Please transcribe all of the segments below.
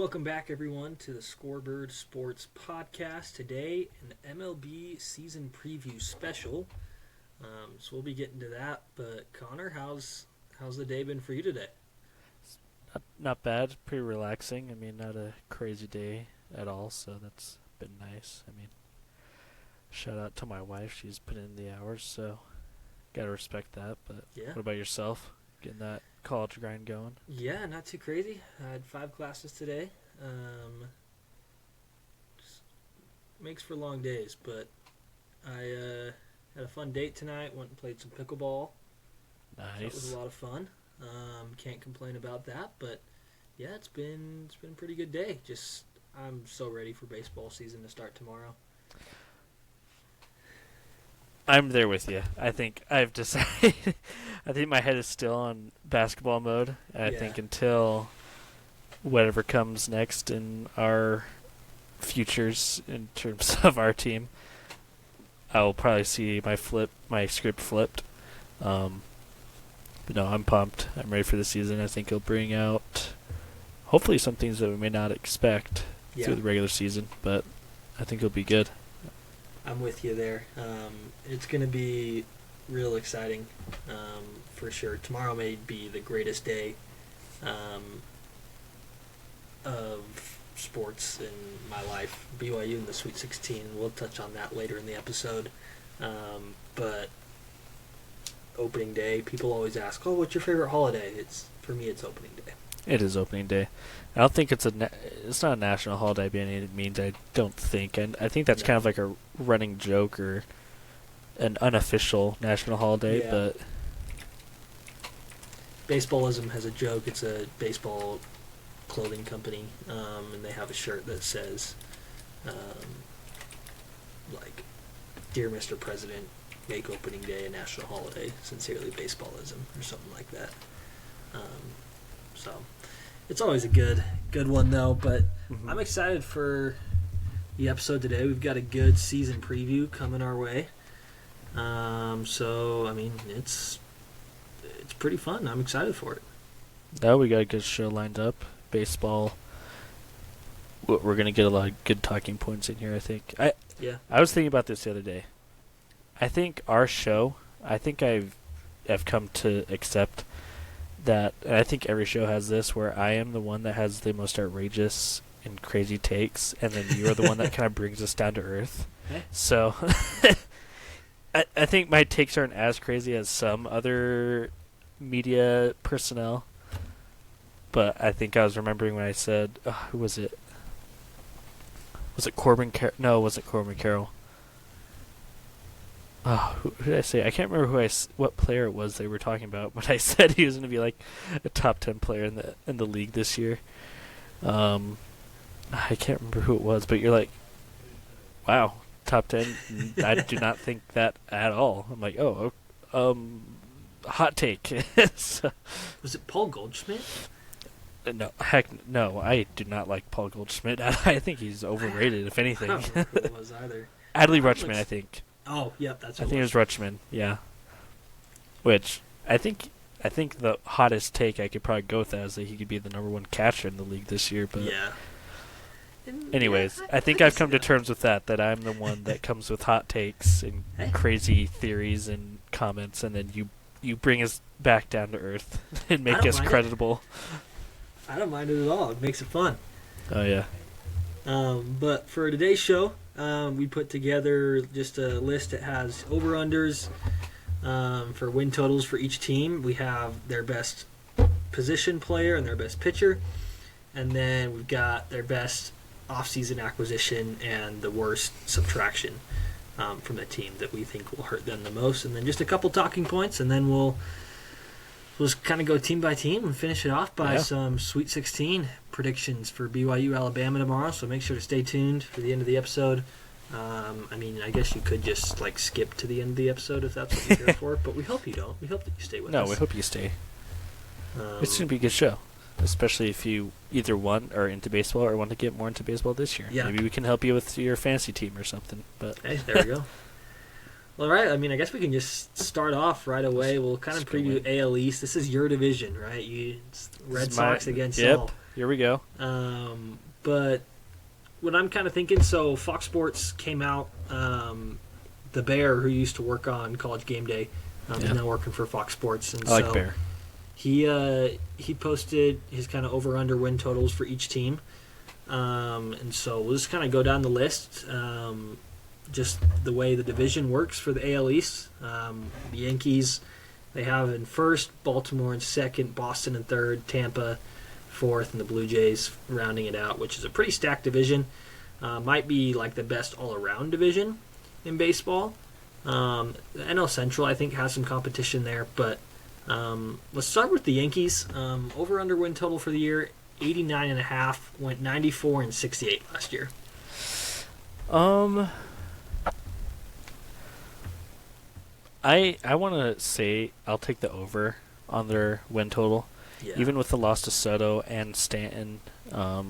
Welcome back, everyone, to the Scoreboard Sports Podcast. Today, an MLB season preview special. So we'll be getting to that. But Connor, how's the day been for you today? Not bad. Pretty relaxing. I mean, not a crazy day at all, so that's been nice. I mean, shout out to my wife. She's put in the hours, so gotta respect that. But Yeah. What about yourself? Getting that college grind going? Yeah, not too crazy. I had 5 classes today. Just makes for long days, but I had a fun date tonight. Went and played some pickleball. That was Nice. a lot of fun. Can't complain about that, but yeah, it's been a pretty good day. Just I'm so ready for baseball season to start tomorrow. I'm there with you. I think I've decided. I think my head is still on basketball mode. And I think until whatever comes next in our futures in terms of our team, I will probably see my script flipped. But no, I'm pumped. I'm ready for the season. I think it'll bring out hopefully some things that we may not expect through the regular season, but I think it'll be good. I'm with you there. It's going to be real exciting for sure. Tomorrow may be the greatest day of sports in my life. BYU in the Sweet 16. We'll touch on that later in the episode. But opening day, people always ask, "Oh, what's your favorite holiday?" For me, it's opening day. It is opening day. I don't think it's not a national holiday by any means. I don't think, and I think that's kind of like a running joke or an unofficial national holiday. Yeah. But Baseballism has a joke. It's a baseball clothing company, and they have a shirt that says, like, "Dear Mr. President, make opening day a national holiday. Sincerely, Baseballism," or something like that. So it's always a good one, though. But I'm excited for the episode today. We've got a good season preview coming our way. So I mean, it's pretty fun. I'm excited for it. now we got a good show lined up. Baseball. We're gonna get a lot of good talking points in here. I think. I was thinking about this the other day. I think our show. I think I've come to accept that, and I think every show has this, where I am the one that has the most outrageous and crazy takes, and then you are the one that kind of brings us down to earth. Okay. So I think my takes aren't as crazy as some other media personnel, but I think I was remembering when I said, who was it? Was it Corbin Carroll? No, it wasn't Corbin Carroll. Who did I say? I can't remember what player it was they were talking about, but I said he was going to be like a top 10 player in the league this year. I can't remember who it was, but you're like, wow, top 10. I do not think that at all. I'm like, hot take. So, Was it Paul Goldschmidt? no, heck no. I do not like Paul Goldschmidt. I think he's overrated, if anything. I don't know who it was either. Adley Rutschman, I think. Oh, yep, that's I what think it was Rutschman, yeah. Which I think the hottest take I could probably go with that is that he could be the number 1 catcher in the league this year. But yeah. anyways, I think I've come to terms with that I'm the one that comes with hot takes and crazy theories and comments, and then you bring us back down to earth and make us creditable. I don't mind it at all. It makes it fun. Oh yeah. But for today's show, we put together just a list that has over-unders for win totals for each team. We have their best position player and their best pitcher, and then we've got their best off-season acquisition and the worst subtraction from the team that we think will hurt them the most, and then just a couple talking points, and then we'll just kind of go team by team and finish it off by some Sweet 16 predictions for BYU Alabama tomorrow. So make sure to stay tuned for the end of the episode. I mean, I guess you could just skip to the end of the episode if that's what you're here for, but we hope you don't. We hope that you stay with us. No, we hope you stay. It's going to be a good show, especially if you either are into baseball or want to get more into baseball this year. Yeah. Maybe we can help you with your fantasy team or something. But hey, there we go. Well, all right. I mean, I guess we can just start off right away. We'll kind of preview AL East. This is your division, right? It's Red Sox against y'all. Here we go. But what I'm kind of thinking, so Fox Sports came out, the Bear, who used to work on College Game Day, is now working for Fox Sports. And I like Bear. He posted his kind of over-under win totals for each team. And so we'll just kind of go down the list, just the way the division works for the AL East. The Yankees, they have in first, Baltimore in second, Boston in third, Tampa fourth, and the Blue Jays rounding it out, which is a pretty stacked division. Might be like the best all-around division in baseball. The NL Central, I think, has some competition there, but let's start with the Yankees. Over-under win total for the year, 89.5, went 94 and 68 last year. I want to say I'll take the over on their win total. Yeah. Even with the loss to Soto and Stanton, I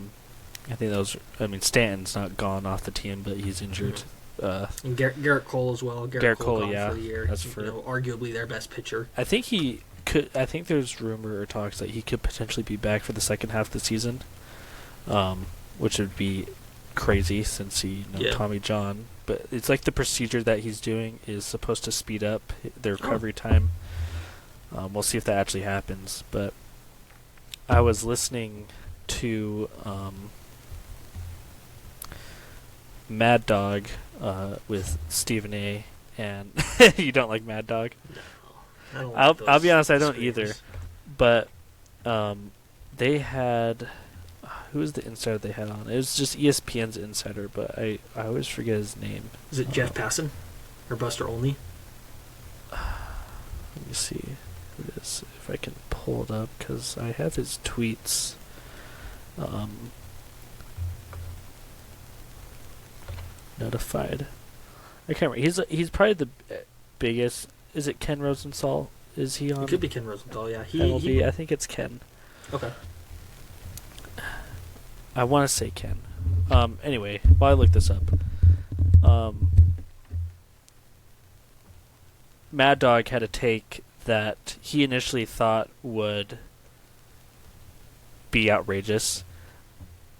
think Stanton's not gone off the team, but he's injured. And Garrett Cole as well. Garrett Cole yeah, for the year. That's arguably their best pitcher. I think he could. I think there's rumor or talks that he could potentially be back for the second half of the season, which would be crazy since Tommy John. But it's like the procedure that he's doing is supposed to speed up the recovery time. We'll see if that actually happens. But I was listening to Mad Dog with Stephen A. And you don't like Mad Dog? No, I don't like I'll be honest, I don't screens. either. But they had who was the insider they had on? It was just ESPN's insider, but I always forget his name. Is it Jeff Passan or Buster Olney? Let me see who it is, if I can pull it up, because I have his tweets. Notified. I can't remember. He's probably the biggest. Is it Ken Rosenthal? Is he on? It could be Ken Rosenthal, yeah. I think it's Ken. Okay. I want to say Ken. Anyway, while I look this up, Mad Dog had a take that he initially thought would be outrageous,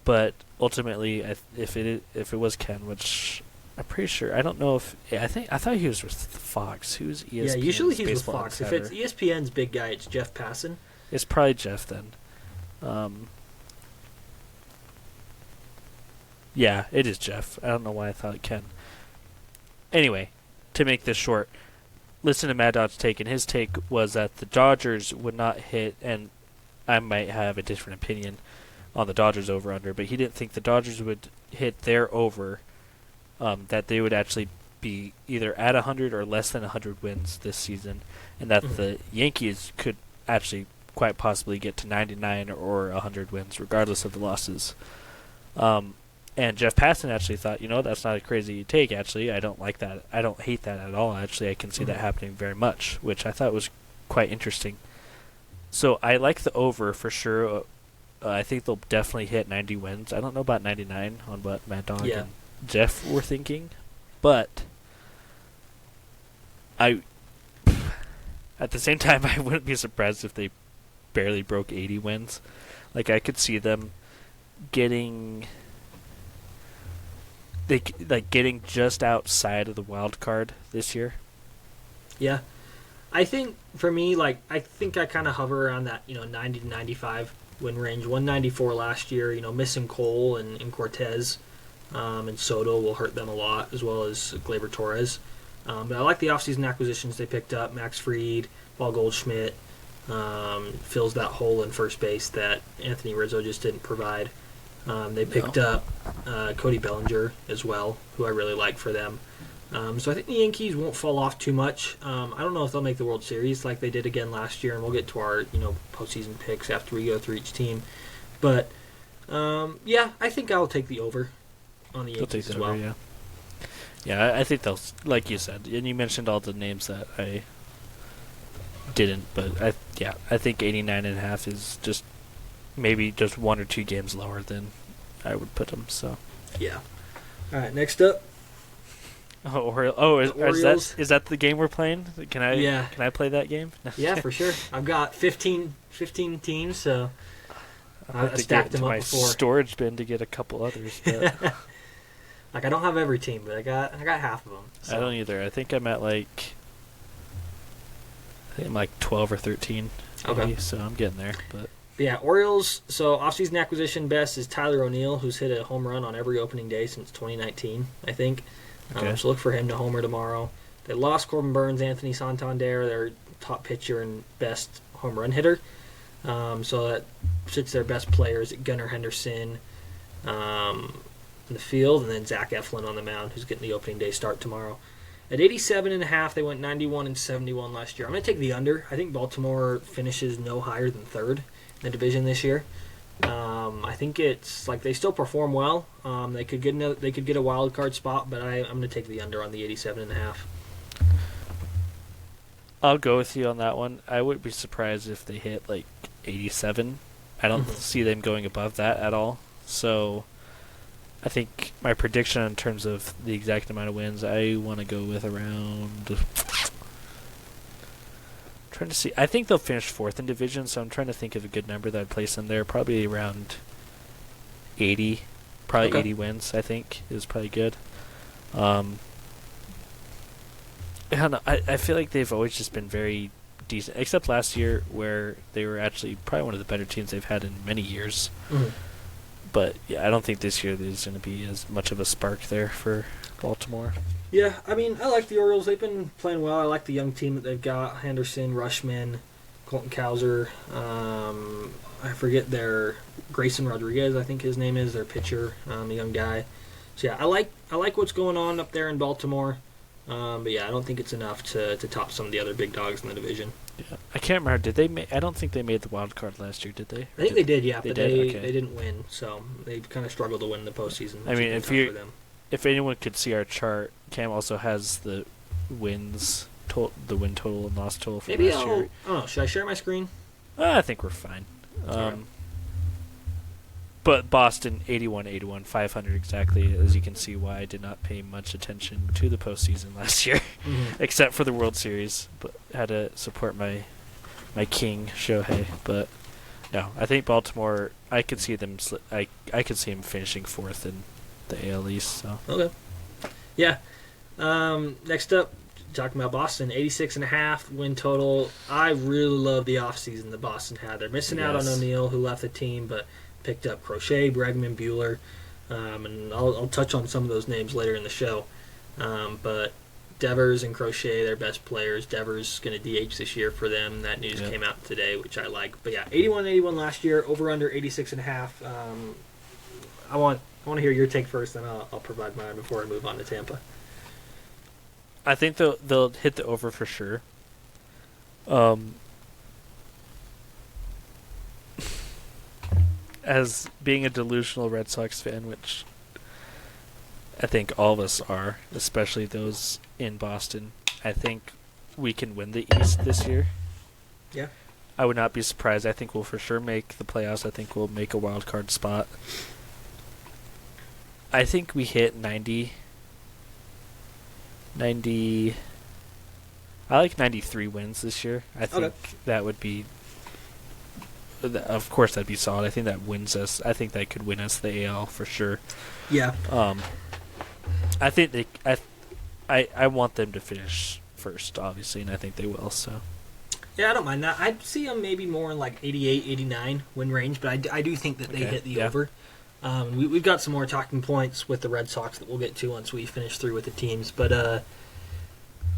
but ultimately, if it was Ken, which I'm pretty sure, I don't know if I thought he was with Fox. Who's ESPN? Yeah, usually he's with baseball Fox. insider. If it's ESPN's big guy, it's Jeff Passan. It's probably Jeff then. Yeah, it is Jeff. I don't know why I thought Ken. Anyway, to make this short, listen to Mad Dog's take, and his take was that the Dodgers would not hit, and I might have a different opinion on the Dodgers over-under, but he didn't think the Dodgers would hit their over, that they would actually be either at 100 or less than 100 wins this season, and that the Yankees could actually quite possibly get to 99 or 100 wins, regardless of the losses. And Jeff Passan actually thought, that's not a crazy take, actually. I don't like that. I don't hate that at all, actually. I can see that happening very much, which I thought was quite interesting. So I like the over for sure. I think they'll definitely hit 90 wins. I don't know about 99 on what Mad Dog and Jeff were thinking, but at the same time, I wouldn't be surprised if they barely broke 80 wins. Like, I could see them getting just outside of the wild card this year. Yeah. I think, for me, I think I kind of hover around that, 90 to 95 win range. 194 last year, missing Cole and Cortez and Soto will hurt them a lot, as well as Gleyber Torres. But I like the offseason acquisitions they picked up. Max Fried, Paul Goldschmidt fills that hole in first base that Anthony Rizzo just didn't provide. They picked up Cody Bellinger as well, who I really like for them. So I think the Yankees won't fall off too much. I don't know if they'll make the World Series like they did again last year, and we'll get to our postseason picks after we go through each team. But I think I'll take the over on the Yankees as well. Over, yeah, I think they'll, like you said, and you mentioned all the names that I didn't, but I think 89.5 is just maybe just one or two games lower than I would put them. So yeah. All right, next up. Is that the game we're playing? Can I play that game? Yeah, for sure. I've got 15 teams, so I'd like to stacked get them to up my before. storage bin to get a couple others. But Like, I don't have every team, but I got half of them. So. I don't either. I think I'm at like 12 or 13. Maybe, Okay. so I'm getting there. But Yeah, Orioles. So offseason acquisition best is Tyler O'Neill, who's hit a home run on every opening day since 2019, I think. Okay. So look for him to homer tomorrow. They lost Corbin Burns, Anthony Santander, their top pitcher and best home run hitter. So that sits their best players at Gunnar Henderson in the field, and then Zach Eflin on the mound, who's getting the opening day start tomorrow. At 87.5, they went 91 and 71 last year. I'm going to take the under. I think Baltimore finishes no higher than third in the division this year. I think it's like they still perform well. They could get a wild card spot, but I'm going to take the under on the 87.5. I'll go with you on that one. I would be surprised if they hit like 87. I don't see them going above that at all. So I think my prediction in terms of the exact amount of wins, I want to go with around. Trying to see. I think they'll finish fourth in division, so I'm trying to think of a good number that I'd place in there. Probably around 80. Probably Okay. 80 wins, I think, is probably good. I don't know. I feel like they've always just been very decent, except last year where they were actually probably one of the better teams they've had in many years. But yeah, I don't think this year there's going to be as much of a spark there for Baltimore. Yeah, I mean, I like the Orioles. They've been playing well. I like the young team that they've got. Henderson, Rushman, Colton Cowser. I forget their Grayson Rodriguez, I think his name is, their pitcher, a young guy. So yeah, I like what's going on up there in Baltimore. But yeah, I don't think it's enough to top some of the other big dogs in the division. Yeah, I can't remember. Did they? I don't think they made the wild card last year. Did they? I think they did, yeah, They but did? they Okay. didn't win, so they kind of struggled to win the postseason. I mean, which has if been you- tough for them. If anyone could see our chart, Cam also has the wins, the win total and loss total for Maybe last year. I don't know. Should I share my screen? I think we're fine. Alright. But Boston, 81-81, 500 exactly, as you can see why I did not pay much attention to the postseason last year, except for the World Series, but had to support my king, Shohei. But no, I think Baltimore, I could see them, I could see him finishing fourth in the AL East. So. Okay. Yeah. Next up, talking about Boston, 86.5 win total. I really love the offseason that Boston had. They're missing out on Yes. O'Neill, who left the team, but picked up Crochet, Bregman, Bueller, and I'll touch on some of those names later in the show. But Devers and Crochet, their best players. Devers going to DH this year for them. That news came out today, which I like. But yeah, 81-81 last year, over under 86.5. I want to hear your take first, then I'll provide mine before I move on to Tampa. I think they'll hit the over for sure. As being a delusional Red Sox fan, which I think all of us are, especially those in Boston, I think we can win the East this year. Yeah. I would not be surprised. I think we'll for sure make the playoffs. I think we'll make a wild card spot. I think we hit 90. I like 93 wins this year. I think that would be, of course, that'd be solid. I think that wins us. I think that could win us the AL for sure. Yeah. I think I want them to finish first, obviously, and I think they will. So. Yeah, I don't mind that. I'd see them maybe more in like 88, 89 win range, but I do think that they hit the over. We've got some more talking points with the Red Sox that we'll get to once we finish through with the teams. But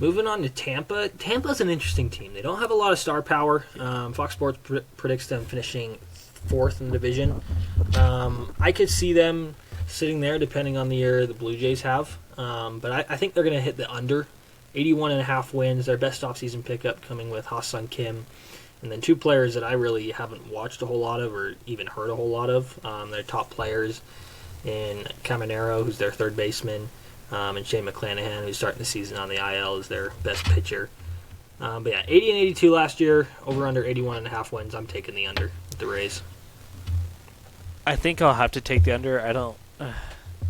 moving on to Tampa. Tampa's an interesting team. They don't have a lot of star power. Fox Sports predicts them finishing fourth in the division. I could see them sitting there depending on the year the Blue Jays have. But I think they're going to hit the under. 81.5 wins. Their best offseason pickup coming with Ha-Seong Kim. And then two players that I really haven't watched a whole lot of or even heard a whole lot of. Their top players in Caminero, who's their third baseman, and Shane McClanahan, who's starting the season on the IL, is their best pitcher. But yeah, 80 and 82 last year, over under 81.5 wins. I'm taking the under with the Rays. I think I'll have to take the under. I don't,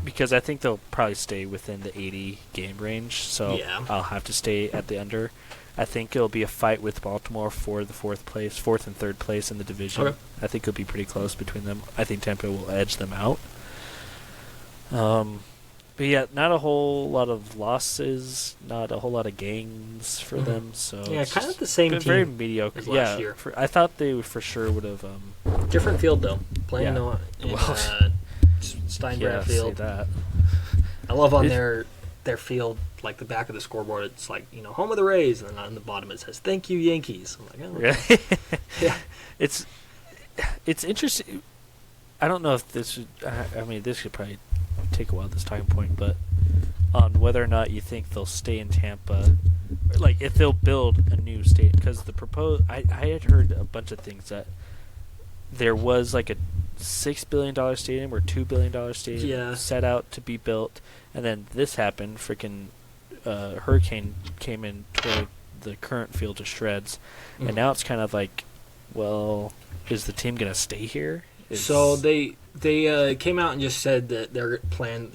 because I think they'll probably stay within the 80 game range. So Yeah. I'll have to stay at the under. I think it'll be a fight with Baltimore for the fourth and third place in the division. Okay. I think it'll be pretty close between them. I think Tampa will edge them out. But yeah, not a whole lot of losses, not a whole lot of gains for them. So Yeah, it's kind of the same been team. very mediocre. as last year. I thought they for sure would have. Different field though. Playing Yeah. in Well, Steinbrenner Field. say that. I love on their field, like the back of the scoreboard. It's like home of the Rays, and then on the bottom it says "Thank you Yankees." I'm like, oh, okay. Really? Yeah. It's interesting. I don't know if this should. I mean, this could probably take a while. This talking point, but on whether or not you think they'll stay in Tampa, like if they'll build a new stadium, because I had heard a bunch of things that there was like a $6 billion stadium or $2 billion stadium set out to be built, and then this happened. Freaking hurricane came in, tore the current field to shreds, and now it's kind of like, well, is the team gonna stay here? So they came out and just said that they're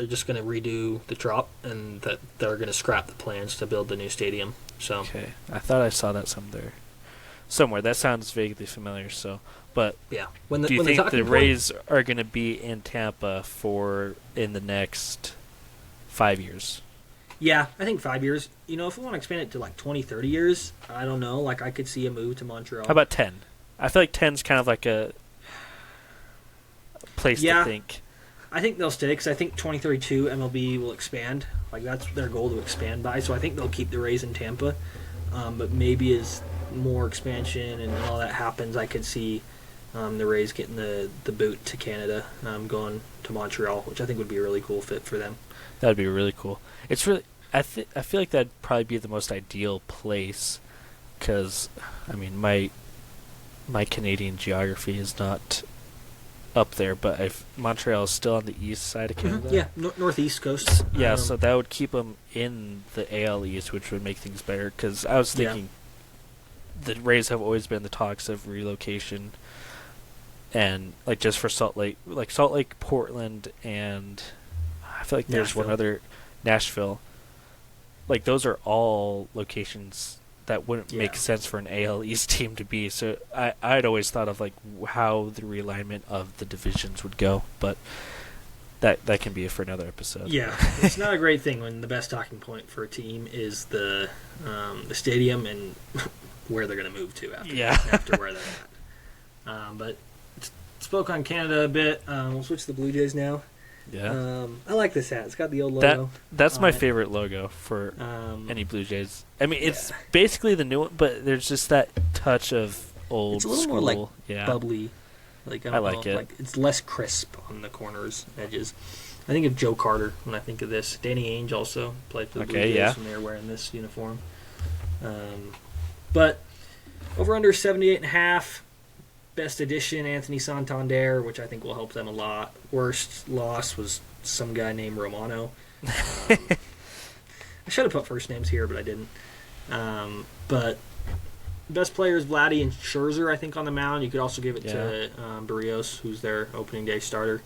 just going to redo the Trop, and that they're going to scrap the plans to build the new stadium. So okay, I thought I saw that somewhere. That sounds vaguely familiar. So, but yeah, do you think the Rays are going to be in Tampa in the next 5 years? Yeah, I think 5 years. If we want to expand it to like 20, 30 years, I don't know. Like I could see a move to Montreal. How about 10? I feel like 10's kind of like a place to think. I think they'll stay because I think 2032 MLB will expand. Like that's their goal to expand by. So I think they'll keep the Rays in Tampa. But maybe as more expansion and all that happens, I could see the Rays getting the boot to Canada, going to Montreal, which I think would be a really cool fit for them. That'd be really cool. It's really I feel like that'd probably be the most ideal place, because I mean my Canadian geography is not up there, but if Montreal is still on the east side of Canada, yeah, northeast coast. Yeah, so that would keep them in the AL East, which would make things better. Because I was thinking, the Rays have always been the talks of relocation, and like just for Salt Lake, Portland, and I feel like there's one other, Nashville. Like those are all locations that wouldn't make sense for an AL East team to be. So I'd always thought of like how the realignment of the divisions would go, but that can be for another episode. Yeah, it's not a great thing when the best talking point for a team is the stadium and where they're going to move to after where they're at. But spoke on Canada a bit. We'll switch to the Blue Jays now. Yeah. I like this hat. It's got the old logo. That's my favorite logo for any Blue Jays. I mean, it's basically the new one, but there's just that touch of old It's a little school. more like bubbly. Like I like it. Like it's less crisp on the corners, edges. I think of Joe Carter when I think of this. Danny Ainge also played for the Blue Jays when they were wearing this uniform. But over under 78.5. Best addition, Anthony Santander, which I think will help them a lot. Worst loss was some guy named Romano. I should have put first names here, but I didn't. But best players, Vladdy and Scherzer, I think, on the mound. You could also give it to Barrios, who's their opening day starter.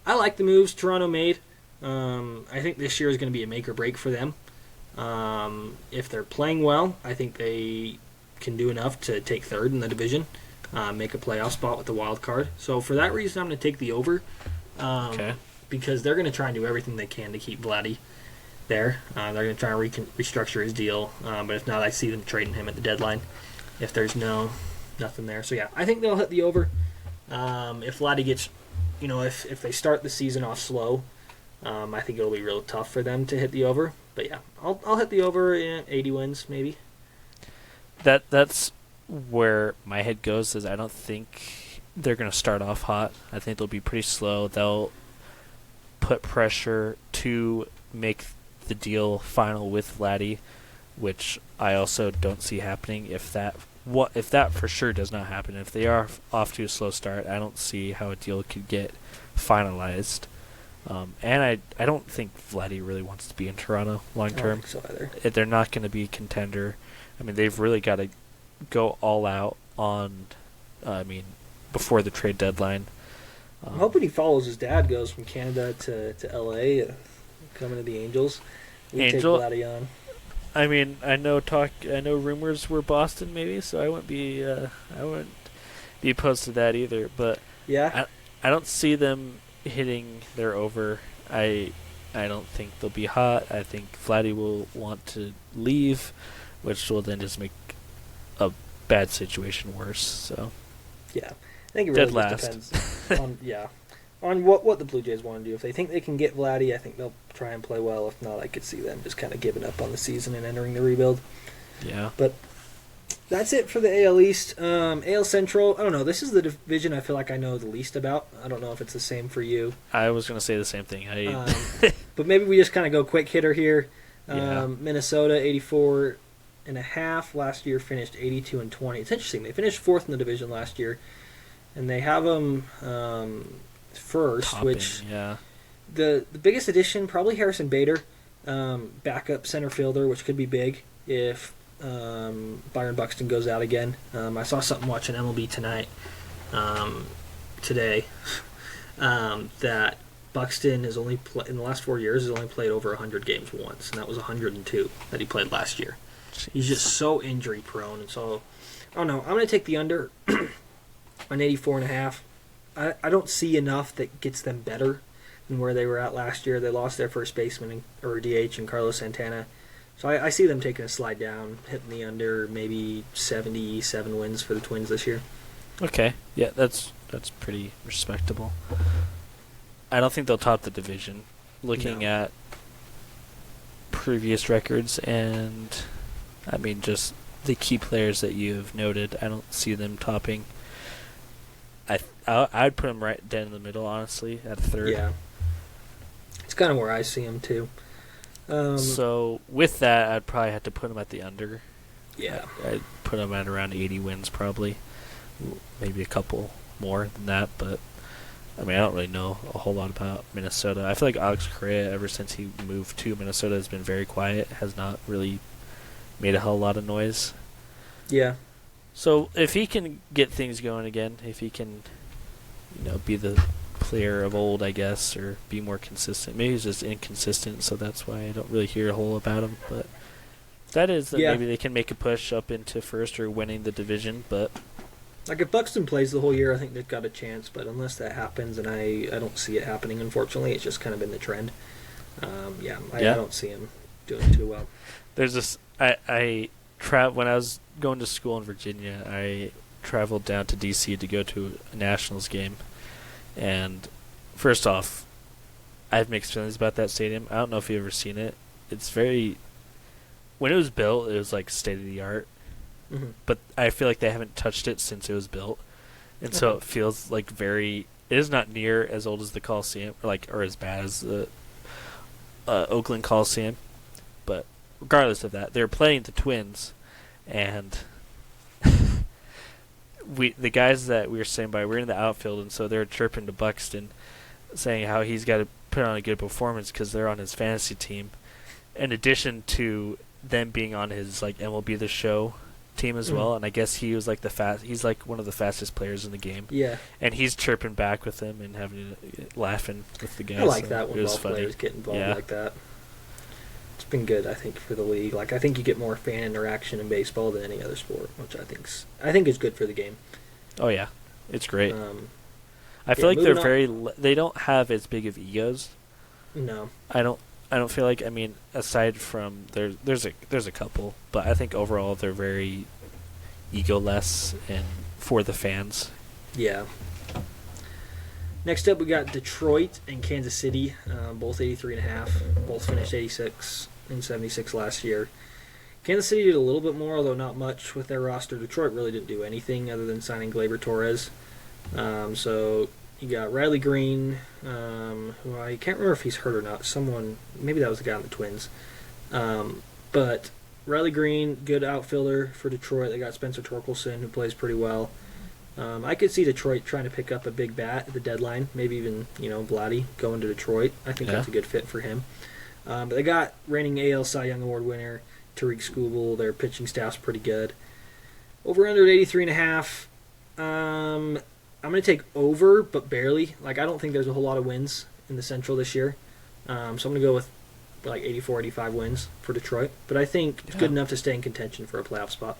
I like the moves Toronto made. I think this year is going to be a make or break for them. If they're playing well, I think they can do enough to take third in the division. Make a playoff spot with the wild card. So for that reason, I'm going to take the over. Because they're going to try and do everything they can to keep Vladdy there. They're going to try and restructure his deal. But if not, I see them trading him at the deadline if there's nothing there. So yeah, I think they'll hit the over. If Vladdy gets, if they start the season off slow, I think it'll be real tough for them to hit the over. But yeah, I'll hit the over in 80 wins maybe. That's where my head goes, is I don't think they're going to start off hot. I think they'll be pretty slow. They'll put pressure to make the deal final with Vladdy, which I also don't see happening. If that for sure does not happen, if they are off to a slow start, I don't see how a deal could get finalized. And I don't think Vladdy really wants to be in Toronto long term. I don't think so either. They're not going to be a contender. I mean, they've really got to go all out on, before the trade deadline. I'm hoping he follows his dad, goes from Canada to LA, coming to the Angels. We take Vladdy on. I mean, I know rumors were Boston maybe, so I wouldn't be opposed to that either. But Yeah. I don't see them hitting their over. I don't think they'll be hot. I think Vladdy will want to leave, which will then just make a bad situation worse. So Yeah. I think it dead really last. just depends on what the Blue Jays want to do. If they think they can get Vladdy, I think they'll try and play well. If not, I could see them just kind of giving up on the season and entering the rebuild. Yeah. But that's it for the AL East. AL Central, I don't know. This is the division I feel like I know the least about. I don't know if it's the same for you. I was going to say the same thing. But maybe we just kind of go quick hitter here. Yeah. Minnesota, 84.5. Last year finished 82-20. It's interesting. They finished fourth in the division last year. And they have them first, Topping, which yeah. the biggest addition, probably Harrison Bader, backup center fielder, which could be big if Byron Buxton goes out again. I saw something watching MLB tonight, today, that Buxton has only in the last 4 years has only played over 100 games once, and that was 102 that he played last year. Jeez. He's just so injury prone, and so I don't know. I'm going to take the under on 84.5. I don't see enough that gets them better than where they were at last year. They lost their first baseman or DH in Carlos Santana. So I see them taking a slide down, hitting the under, maybe 77 wins for the Twins this year. Okay. Yeah, that's pretty respectable. I don't think they'll top the division. Looking at previous records and, I mean, just the key players that you've noted, I don't see them topping. I'd put them right down in the middle, honestly, at third. Yeah. It's kind of where I see them, too. So, with that, I'd probably have to put them at the under. Yeah. I'd put them at around 80 wins, probably. Maybe a couple more than that, but I mean, I don't really know a whole lot about Minnesota. I feel like Alex Correa, ever since he moved to Minnesota, has been very quiet, has not really made a hell of a lot of noise. Yeah. So if he can get things going again, if he can, be the player of old, I guess, or be more consistent. Maybe he's just inconsistent, so that's why I don't really hear a whole about him. But that is that maybe they can make a push up into first or winning the division. But like if Buxton plays the whole year, I think they've got a chance. But unless that happens, and I don't see it happening, unfortunately, it's just kind of been the trend. I don't see him doing too well. There's this. When I was going to school in Virginia, I traveled down to D.C. to go to a Nationals game. And first off, I have mixed feelings about that stadium. I don't know if you've ever seen it. It's very... When it was built, it was like state-of-the-art. Mm-hmm. But I feel like they haven't touched it since it was built. And so it feels like very... It is not near as old as the Coliseum, or as bad as the Oakland Coliseum. But regardless of that, they're playing the Twins, and the guys that we were saying we're in the outfield, and so they're chirping to Buxton, saying how he's got to put on a good performance because they're on his fantasy team, in addition to them being on his MLB The Show team as well. And I guess he was he's like one of the fastest players in the game. Yeah, and he's chirping back with them and laughing with the guys. I like that when ball funny. players get involved like that. It's been good, I think, for the league. I think you get more fan interaction in baseball than any other sport, which I think is good for the game. Oh yeah, it's great. I feel like they're they don't have as big of egos. No, I don't feel like. I mean, aside from there's a couple, but I think overall they're very ego-less and for the fans. Yeah. Next up, we got Detroit and Kansas City, both 83.5. Both finished 86 and 76 last year. Kansas City did a little bit more, although not much with their roster. Detroit really didn't do anything other than signing Gleyber Torres. So you got Riley Green, who I can't remember if he's hurt or not. Maybe that was the guy on the Twins. But Riley Green, good outfielder for Detroit. They got Spencer Torkelson, who plays pretty well. I could see Detroit trying to pick up a big bat at the deadline. Maybe even, Vladdy going to Detroit. I think that's a good fit for him. But they got reigning AL Cy Young Award winner Tariq Skubal. Their pitching staff's pretty good. Over under at 83.5. I'm going to take over, but barely. I don't think there's a whole lot of wins in the Central this year. So I'm going to go with like 84, 85 wins for Detroit. But I think it's good enough to stay in contention for a playoff spot.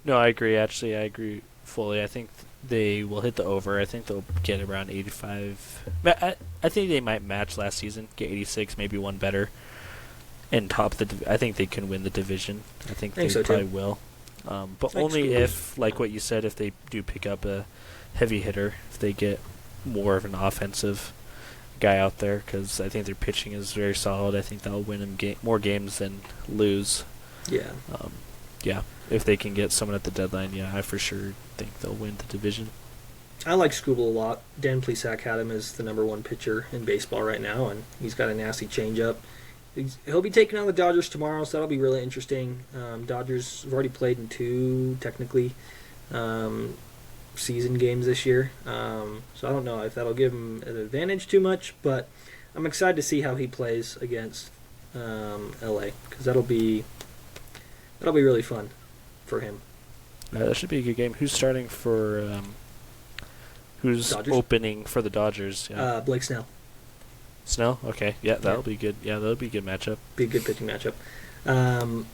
No, I agree. Actually, I agree fully. I think they will hit the over. I think they'll get around 85. I think they might match last season, get 86, maybe one better, and top the. I think they can win the division. I think they so probably too. will, but only if, like what you said, if they do pick up a heavy hitter, if they get more of an offensive guy out there, because I think their pitching is very solid. I think they'll win them more games than lose. Yeah. Yeah. If they can get someone at the deadline, yeah, I for sure think they'll win the division. I like Skubal a lot. Dan Plesac had him as the number one pitcher in baseball right now, and he's got a nasty changeup. He'll be taking on the Dodgers tomorrow, so that'll be really interesting. Dodgers have already played in 2, technically, season games this year. So I don't know if that'll give him an advantage too much, but I'm excited to see how he plays against LA, because that'll be really fun for him. That should be a good game. Who's starting for? Who's Dodgers? opening for the Dodgers? Yeah. Blake Snell. Snell? Okay. Yeah, that'll be good. Yeah, that'll be a good matchup. Be a good pitching matchup. The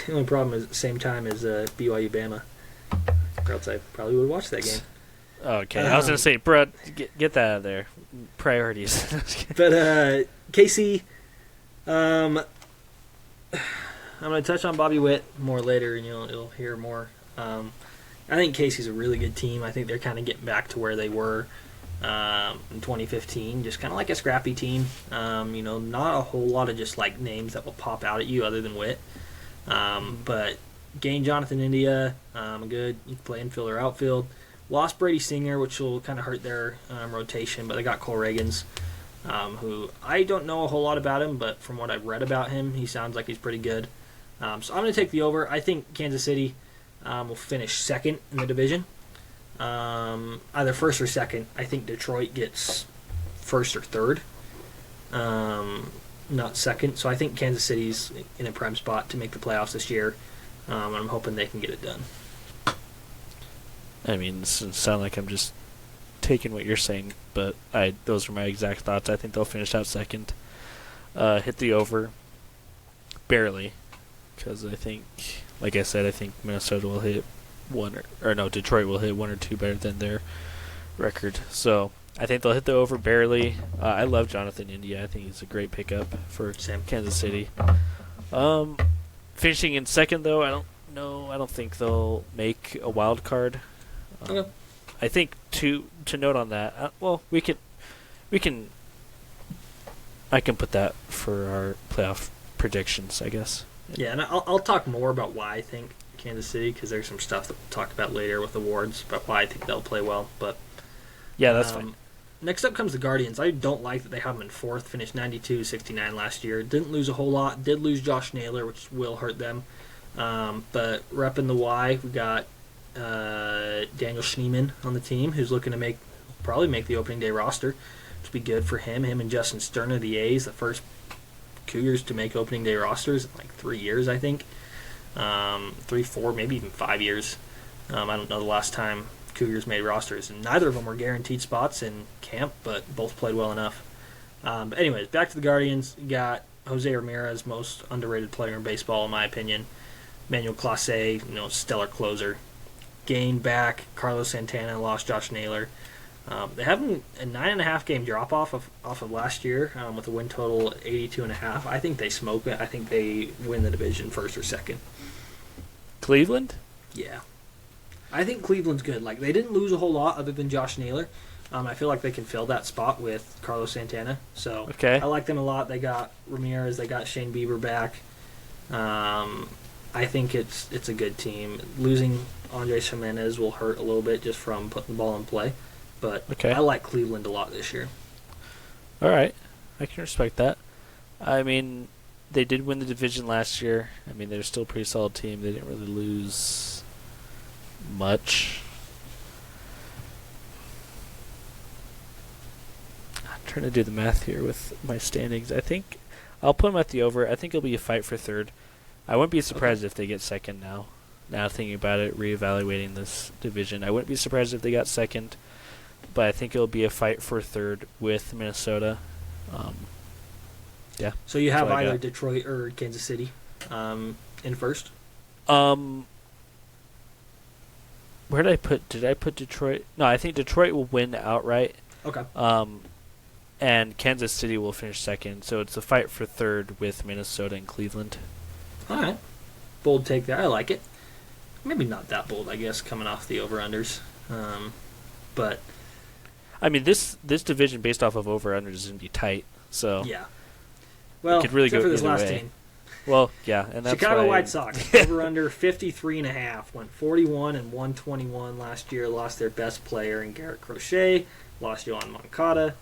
only problem is at the same time as BYU Bama. Or else I probably would watch that game. Okay, I was gonna say, Brett, get that out of there. Priorities. But KC, I'm gonna touch on Bobby Witt more later, and you'll hear more. I think Casey's a really good team. I think they're kind of getting back to where they were in 2015, just kind of like a scrappy team. Not a whole lot of just like names that will pop out at you other than Witt. But gained Jonathan India, good. You can play infield or outfield. Lost Brady Singer, which will kind of hurt their rotation, but they got Cole Reagans, who I don't know a whole lot about him, but from what I've read about him, he sounds like he's pretty good. So I'm going to take the over. I think Kansas City will finish second in the division, either first or second. I think Detroit gets first or third, not second. So I think Kansas City's in a prime spot to make the playoffs this year, and I'm hoping they can get it done. I mean, this doesn't sound like I'm just taking what you're saying, but those are my exact thoughts. I think they'll finish out second, hit the over, barely, because I think, like I said, I think Minnesota will hit Detroit will hit 1 or 2 better than their record. So I think they'll hit the over barely. I love Jonathan India. I think he's a great pickup for Kansas City. Finishing in second, though, I don't know. I don't think they'll make a wild card. Okay. I think to note on that, I can put that for our playoff predictions, I guess. Yeah, and I'll talk more about why I think Kansas City, because there's some stuff that we'll talk about later with awards about why I think they'll play well. But yeah, that's fine. Next up comes the Guardians. I don't like that they have them in fourth. Finished 92-69 last year. Didn't lose a whole lot. Did lose Josh Naylor, which will hurt them. But repping the Y, we got Daniel Schneemann on the team, who's looking to probably make the opening day roster, which would be good for him. Him and Justin Sterner, the A's, the first Cougars to make opening day rosters in like 3 years, I think. 3, 4, maybe even 5 years. I don't know the last time Cougars made rosters, and neither of them were guaranteed spots in camp, but both played well enough. But anyways, back to the Guardians. You got Jose Ramirez, most underrated player in baseball, in my opinion. Manuel Clase, stellar closer. Gained back Carlos Santana, lost Josh Naylor. They have a 9.5 game drop off of last year with a win total 82.5. I think they smoke it. I think they win the division first or second. Cleveland? Yeah. I think Cleveland's good. Like, they didn't lose a whole lot other than Josh Naylor. I feel like they can fill that spot with Carlos Santana. So okay. I like them a lot. They got Ramirez. They got Shane Bieber back. I think it's a good team. Losing Andres Jimenez will hurt a little bit just from putting the ball in play. But okay. I like Cleveland a lot this year. All right. I can respect that. I mean, they did win the division last year. I mean, they're still a pretty solid team. They didn't really lose much. I'm trying to do the math here with my standings. I think I'll put them at the over. I think it'll be a fight for third. I wouldn't be surprised if they get second now. Now thinking about it, reevaluating this division, I wouldn't be surprised if they got second. But I think it'll be a fight for third with Minnesota. Yeah. So you have That's all I either got. Detroit or Kansas City in first. Where did I put? Did I put Detroit? No, I think Detroit will win outright. Okay. And Kansas City will finish second. So it's a fight for third with Minnesota and Cleveland. All right. Bold take there. I like it. Maybe not that bold, I guess, coming off the over-unders. But I mean, this division based off of over/unders is going to be tight. So yeah. Well, it could really except go for this either last way. team. Well, yeah, and that's Chicago why White Sox, over-under 53.5. Went 41 and 121 last year. Lost their best player in Garrett Crochet. Lost Yohan Moncada.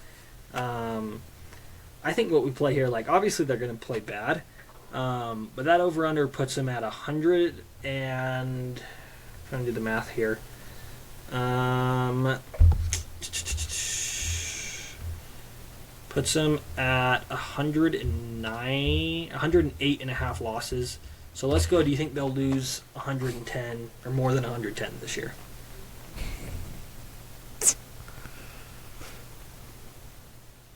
I think what we play here, like, obviously they're going to play bad. But that over-under puts them at 100 and... trying to do the math here. Puts them at 108 and a half losses. So let's go. Do you think they'll lose 110 or more than 110 this year?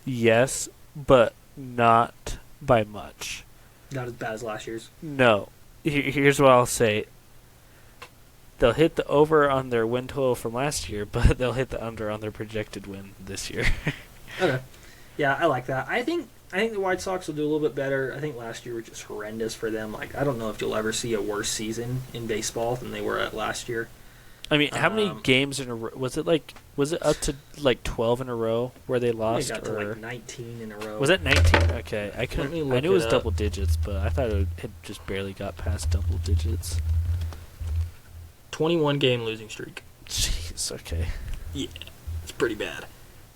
Yes, but not by much. Not as bad as last year's. No. Here's what I'll say. They'll hit the over on their win total from last year, but they'll hit the under on their projected win this year. Okay. Yeah, I like that. I think the White Sox will do a little bit better. I think last year was just horrendous for them. Like, I don't know if you'll ever see a worse season in baseball than they were at last year. I mean, how many games in a row? Was it up to like 12 in a row where they lost? They got to like 19 in a row. Was that 19? Okay, I look knew it was it up. double digits, but I thought it had just barely got past double digits. 21 game losing streak. Jeez, okay. Yeah, it's pretty bad.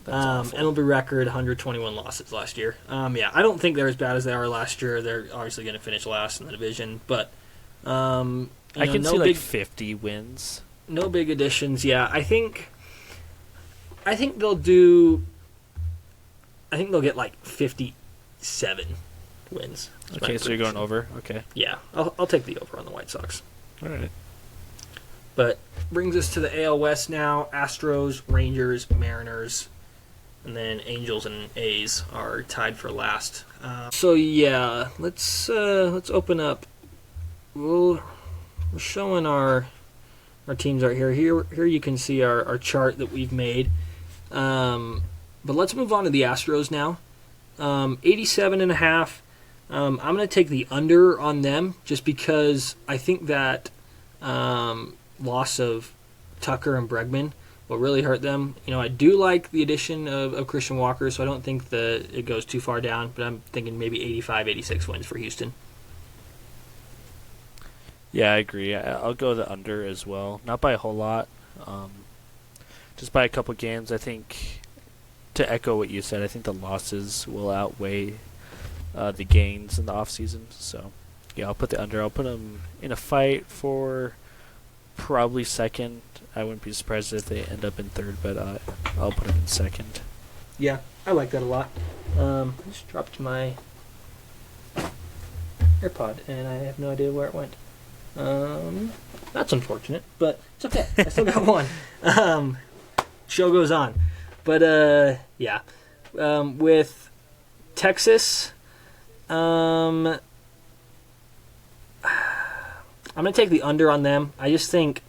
That's awful. MLB record 121 losses last year. Yeah, I don't think they're as bad as they were last year. They're obviously going to finish last in the division, but I can see like 50 wins. No big additions. Yeah, I think they'll do. I think they'll get like 57 wins. Okay, so you're going over. Okay. Yeah, I'll take the over on the White Sox. All right. But brings us to the AL West now. Astros, Rangers, Mariners, and then Angels and A's are tied for last. So yeah, let's open up. We're showing our teams right here. Here you can see our chart that we've made. But let's move on to the Astros now. 87.5. I'm going to take the under on them just because I think that loss of Tucker and Bregman will really hurt them. I do like the addition of Christian Walker, so I don't think that it goes too far down, but I'm thinking maybe 85, 86 wins for Houston. Yeah, I agree. I'll go the under as well. Not by a whole lot. Just by a couple games. I think, to echo what you said, I think the losses will outweigh the gains in the offseason. So, yeah, I'll put the under. I'll put them in a fight for probably second. I wouldn't be surprised if they end up in third, but I'll put them in second. Yeah, I like that a lot. I just dropped my AirPod, and I have no idea where it went. That's unfortunate, but it's okay. I still got one. Show goes on. But, yeah. With Texas, I'm going to take the under on them. I just think,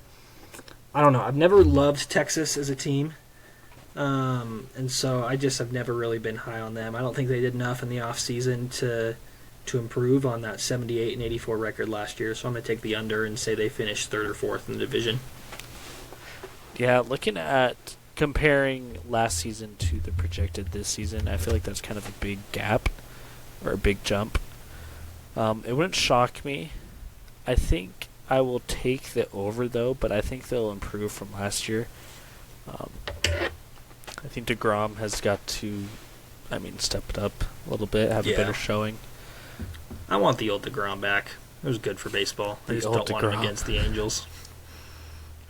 I don't know, I've never loved Texas as a team. And so I just have never really been high on them. I don't think they did enough in the offseason to improve on that 78 and 84 record last year. So I'm going to take the under and say they finished third or fourth in the division. Yeah, looking at comparing last season to the projected this season, I feel like that's kind of a big gap or a big jump. It wouldn't shock me. I think I will take the over, though, but I think they'll improve from last year. I think DeGrom has got to, step it up a little bit, have a better showing. I want the old DeGrom back. It was good for baseball. I just don't want him against the Angels.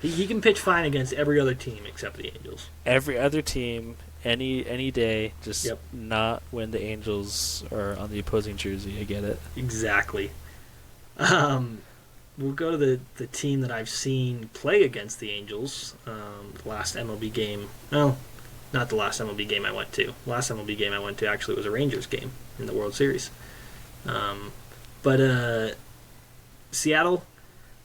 He can pitch fine against every other team except the Angels. Every other team, any day, just not when the Angels are on the opposing jersey. I get it. Exactly. We'll go to the team that I've seen play against the Angels. The last MLB game. No, Not the last MLB game I went to. Last MLB game I went to actually was a Rangers game in the World Series. But Seattle,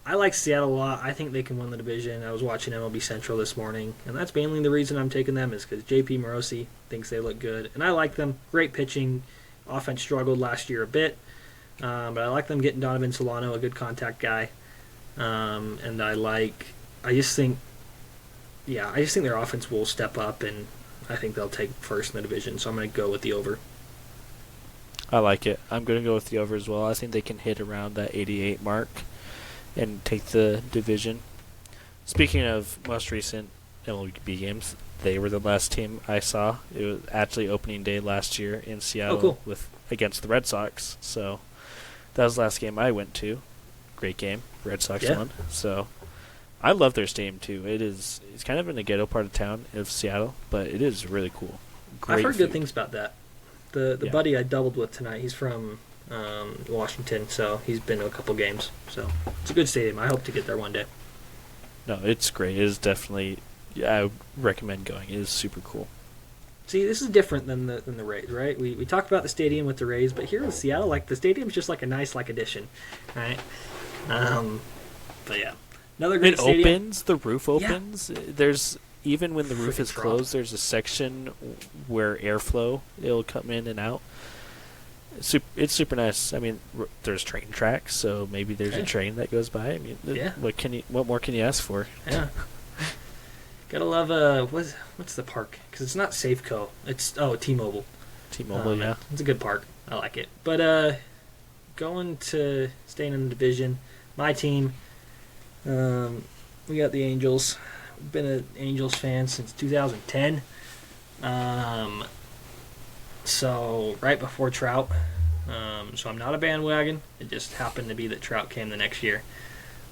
I like Seattle a lot. I think they can win the division. I was watching MLB Central this morning, and that's mainly the reason I'm taking them is because JP Morosi thinks they look good, and I like them. Great pitching. Offense struggled last year a bit, but I like them getting Donovan Solano, a good contact guy, and I just think their offense will step up, and I think they'll take first in the division. So I'm going to go with the over. I like it. I'm going to go with the over as well. I think they can hit around that 88 mark and take the division. Speaking of most recent MLB games, they were the last team I saw. It was actually opening day last year in Seattle against the Red Sox. So that was the last game I went to. Great game. Red Sox won. So I love their stadium too. It's kind of in the ghetto part of town of Seattle, but it is really cool. Great I've heard food. good things about that. The buddy I doubled with tonight, he's from Washington, so he's been to a couple games. So it's a good stadium. I hope to get there one day. No, it's great. It is definitely. I would recommend going. It is super cool. See, this is different than the Rays, right? We talked about the stadium with the Rays, but here in Seattle, like the stadium's just like a nice addition, right? But yeah, another great stadium. It opens. The roof opens. Yeah. There's even when the roof is closed, there's a section where airflow it'll come in and out. It's super nice. I mean, there's train tracks, so maybe there's a train that goes by. I mean, what more can you ask for? Yeah. Gotta love what's the park? Because it's not Safeco. It's T-Mobile. T-Mobile, yeah. It's a good park. I like it. But going to staying in the division, my team. We got the Angels. Been an Angels fan since 2010. So right before Trout. So I'm not a bandwagon. It just happened to be that Trout came the next year.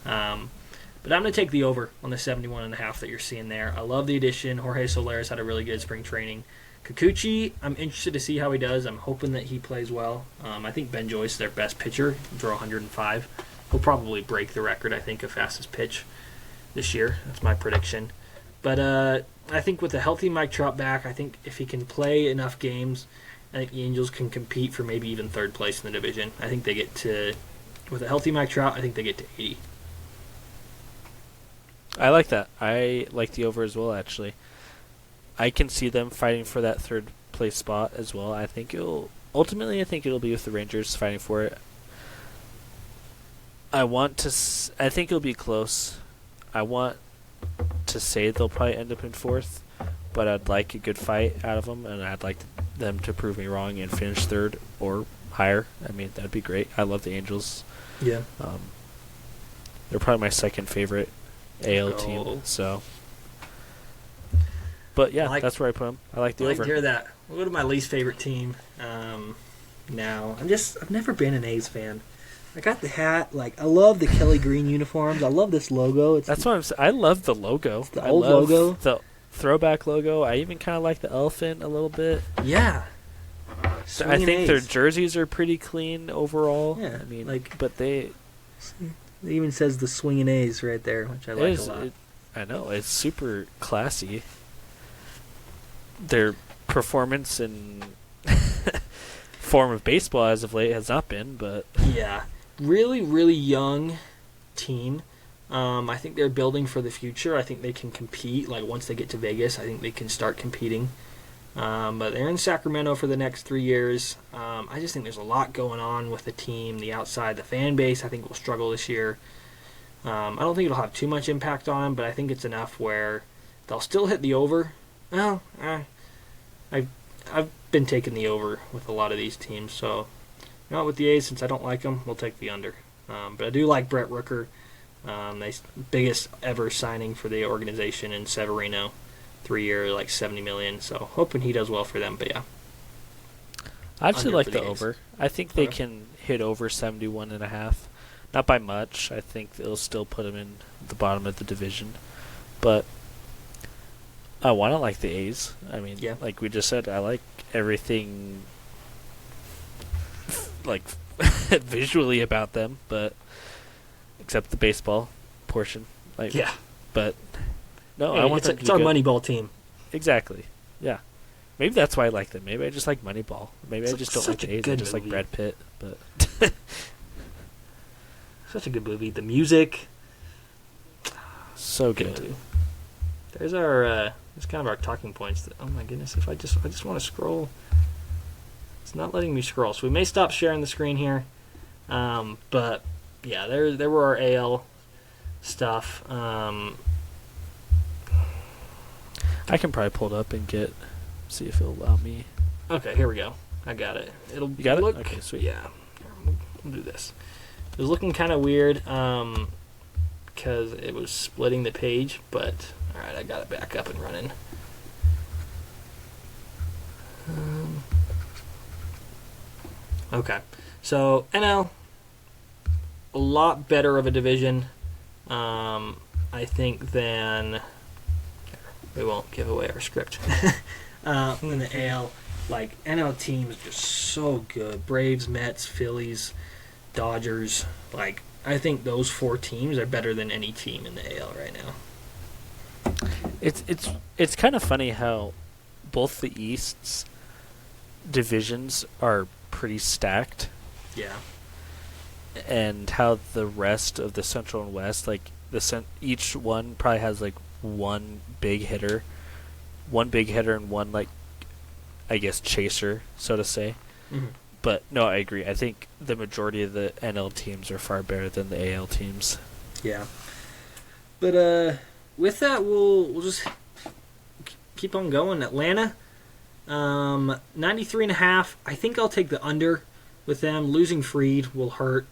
But I'm going to take the over on the 71.5 that you're seeing there. I love the addition. Jorge Soler's had a really good spring training. Kikuchi, I'm interested to see how he does. I'm hoping that he plays well. I think Ben Joyce is their best pitcher. He'll throw 105. He'll probably break the record, I think, of fastest pitch this year. That's my prediction. But I think with a healthy Mike Trout back, I think if he can play enough games, I think the Angels can compete for maybe even third place in the division. I think they get to, with a healthy Mike Trout, I think they get to 80. I like that. I like the over as well, actually. I can see them fighting for that third place spot as well. I think it'll be with the Rangers fighting for it. I think it'll be close. I want to say they'll probably end up in fourth, but I'd like a good fight out of them, and I'd like them to prove me wrong and finish third or higher. I mean, that'd be great. I love the Angels. Yeah. They're probably my second favorite AL team. So, but yeah, that's where I put them. I like the over. I like to hear that. We'll go to my least favorite team. Now I've never been an A's fan. I got the hat. I love the Kelly Green uniforms. I love this logo. That's what I'm saying. I love the logo. The old logo. The throwback logo. I even kind of like the elephant a little bit. Yeah. I think their jerseys are pretty clean overall. Yeah. I mean, but they. It even says the swinging A's right there, which I like a lot. I know. It's super classy. Their performance and form of baseball as of late has not been, but... Yeah. Really, really young team. I think they're building for the future. I think they can compete. Once they get to Vegas, I think they can start competing. But they're in Sacramento for the next 3 years. I just think there's a lot going on with the team, the outside, the fan base. I think will struggle this year. I don't think it'll have too much impact on them, but I think it's enough where they'll still hit the over. Well, I've been taking the over with a lot of these teams, so not with the A's since I don't like them. We'll take the under. But I do like Brett Rooker. They biggest ever signing for the organization in Severino. 3 year, $70 million. So hoping he does well for them. But yeah, I actually like the over. I think they can hit over 71.5. Not by much. I think it'll still put them in the bottom of the division. But I want to like the A's. I mean, like we just said, I like everything visually about them, but except the baseball portion. But no, I want them to be it's our good. Moneyball team. Exactly. Yeah. Maybe that's why I like them. Maybe I just like Moneyball. Maybe I just don't like such a the A's. I good just movie. like Brad Pitt. But Such a good movie. The music, so good good. movie. There's kind of our talking points. Oh my goodness! If I just want to scroll, it's not letting me scroll. So we may stop sharing the screen here. But yeah, there were our AL stuff. I can probably pull it up and see if it'll allow me. Okay, here we go. I got it. It'll You got look, it? Okay, sweet. Yeah, we'll do this. It was looking kind of weird because it was splitting the page, but all right, I got it back up and running. Okay, so NL, a lot better of a division, I think, than. We won't give away our script. In the AL, like NL teams are just so good. Braves, Mets, Phillies, Dodgers. Like I think those 4 teams are better than any team in the AL right now. It's kind of funny how both the East's divisions are pretty stacked, Yeah. and how the rest of the Central and West, like each one probably has like one big hitter, and one, like, I guess, chaser, so to say. Mm-hmm. But no, I agree. I think the majority of the NL teams are far better than the AL teams. Yeah. But with that, we'll just keep on going. Atlanta, 93.5. I think I'll take the under with them. Losing Freed will hurt.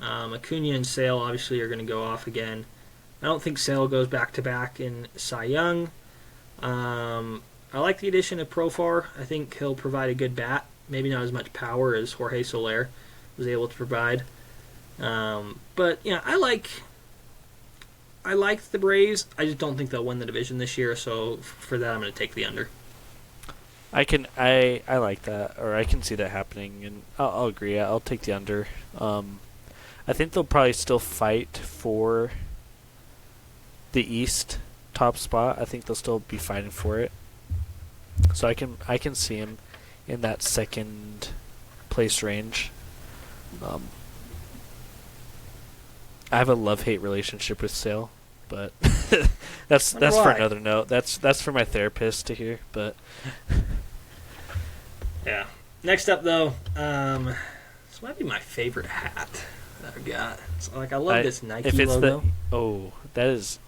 Acuna and Sale obviously are going to go off again. I don't think Sale goes back-to-back in Cy Young. I like the addition of Profar. I think he'll provide a good bat. Maybe not as much power as Jorge Soler was able to provide. But yeah, I like the Braves. I just don't think they'll win the division this year. So for that, I'm going to take the under. I like that, or I can see that happening, and I'll agree. I'll take the under. I think they'll probably still fight for the East top spot. I think they'll still be fighting for it. So I can see him in that second place range. I have a love-hate relationship with Sale, but that's for another note. That's for my therapist to hear. But yeah. Next up, though, this might be my favorite hat that I've got. It's like I love this Nike logo. That is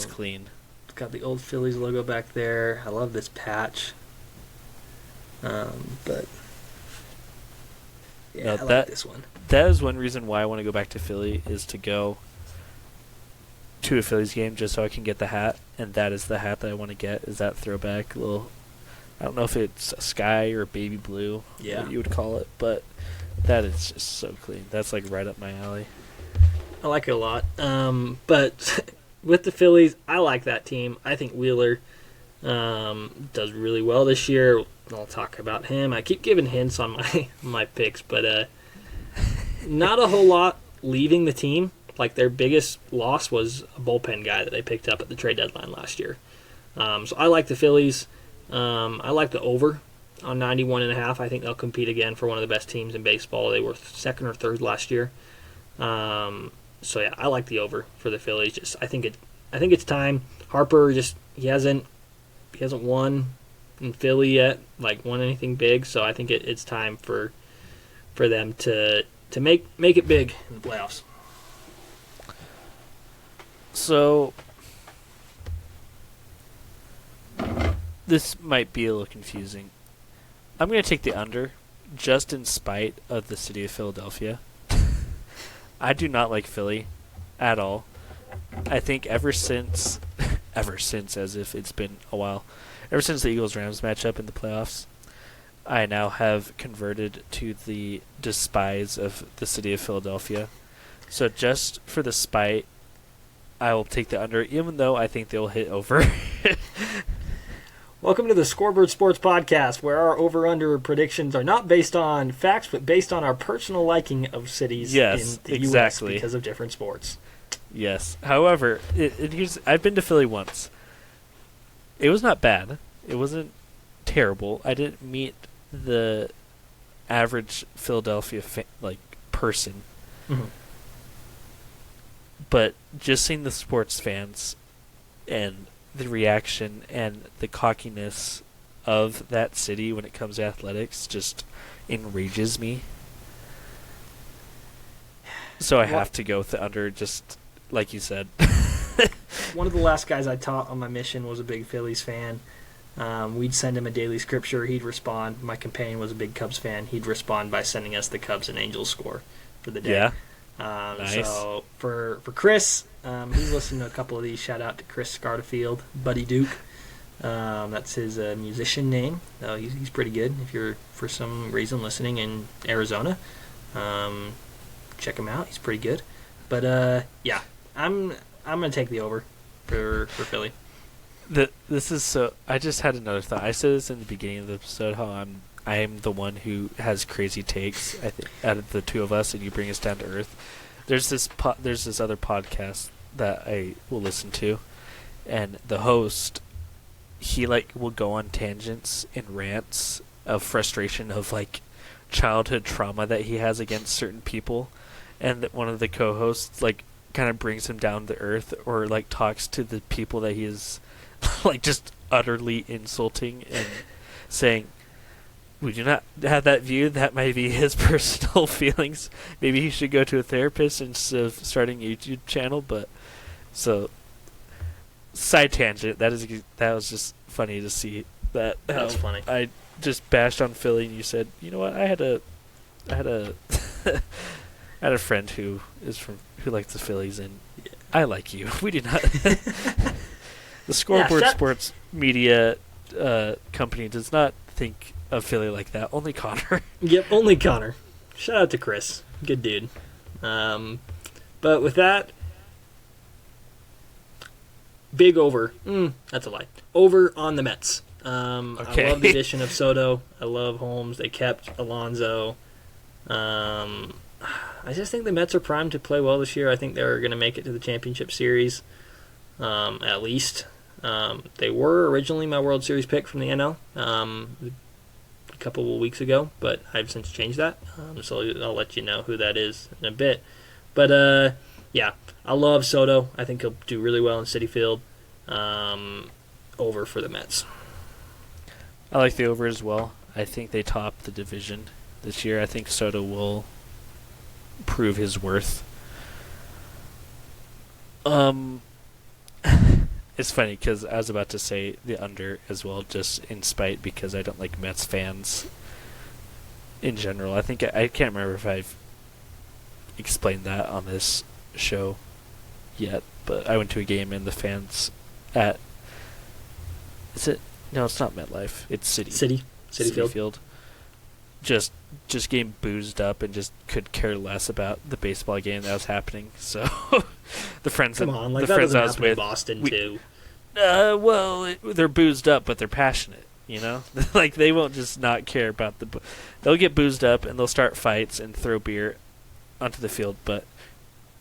clean. It's got the old Phillies logo back there. I love this patch. But yeah, I like this one. That is one reason why I want to go back to Philly, is to go to a Phillies game just so I can get the hat, and that is the hat that I want to get, is that throwback little, I don't know if it's a sky or baby blue, what you would call it, but that is just so clean. That's like right up my alley. I like it a lot. But with the Phillies, I like that team. I think Wheeler does really well this year. I'll talk about him. I keep giving hints on my picks, but not a whole lot leaving the team. Like, their biggest loss was a bullpen guy that they picked up at the trade deadline last year. So I like the Phillies. I like the over on 91.5. I think they'll compete again for one of the best teams in baseball. They were second or third last year. So yeah, I like the over for the Phillies. Just I think it's time. Harper he hasn't won in Philly yet, like won anything big. So I think it's time for them to make it big in the playoffs. So this might be a little confusing. I'm going to take the under, just in spite of the city of Philadelphia. I do not like Philly at all. I think ever since as if it's been a while, ever since the Eagles-Rams matchup in the playoffs, I now have converted to the despise of the city of Philadelphia. So just for the spite, I will take the under, even though I think they'll hit over. Welcome to the Scoreboard Sports Podcast, where our over-under predictions are not based on facts, but based on our personal liking of cities in the U.S. because of different sports. Yes. However, I've been to Philly once. It was not bad. It wasn't terrible. I didn't meet the average Philadelphia person, Mm-hmm. but just seeing the sports fans and the reaction and the cockiness of that city when it comes to athletics just enrages me. So I have to go with the under, just like you said. One of the last guys I taught on my mission was a big Phillies fan. We'd send him a daily scripture. He'd respond. My companion was a big Cubs fan. He'd respond by sending us the Cubs and Angels score for the day. Yeah. Nice. So for Chris, he's listened to a couple of these. Shout out to Chris Scarterfield, Buddy Duke. That's his musician name. He's pretty good. If you're for some reason listening in Arizona, check him out. He's pretty good. But yeah, I'm gonna take the over for Philly. This is so. I just had another thought. I said this in the beginning of the episode how I am the one who has crazy takes. I think out of the two of us, and you bring us down to earth. There's this other podcast that I will listen to, and the host, he will go on tangents and rants of frustration of childhood trauma that he has against certain people, and that one of the co-hosts kind of brings him down to earth or talks to the people that he is just utterly insulting and saying, we do not have that view. That might be his personal feelings. Maybe he should go to a therapist instead of starting a YouTube channel. But so, side tangent. That was just funny to see that. That was funny. I just bashed on Philly, and you said, you know what? I had a I had a friend who likes the Phillies, and I like you. We do not. The Scoreboard Sports Media company does not think of Philly like that. Only Connor. Yep, only Connor. Shout out to Chris. Good dude. But with that, big over. That's a lie. Over on the Mets. Okay. I love the addition of Soto. I love Holmes. They kept Alonso. I just think the Mets are primed to play well this year. I think they're going to make it to the championship series, at least. They were originally my World Series pick from the NL a couple of weeks ago, but I've since changed that. So I'll let you know who that is in a bit. But, yeah, I love Soto. I think he'll do really well in Citi Field. Over for the Mets. I like the over as well. I think they top the division this year. I think Soto will prove his worth. It's funny because I was about to say the under as well, just in spite, because I don't like Mets fans in general. I think I can't remember if I've explained that on this show yet, but I went to a game and the fans at no, it's not MetLife. It's Citi Field. Just getting boozed up and just could care less about the baseball game that was happening. So the friends I was with, in Boston too. Well, they're boozed up, but they're passionate. You know, they won't just not care about they'll get boozed up and they'll start fights and throw beer onto the field. But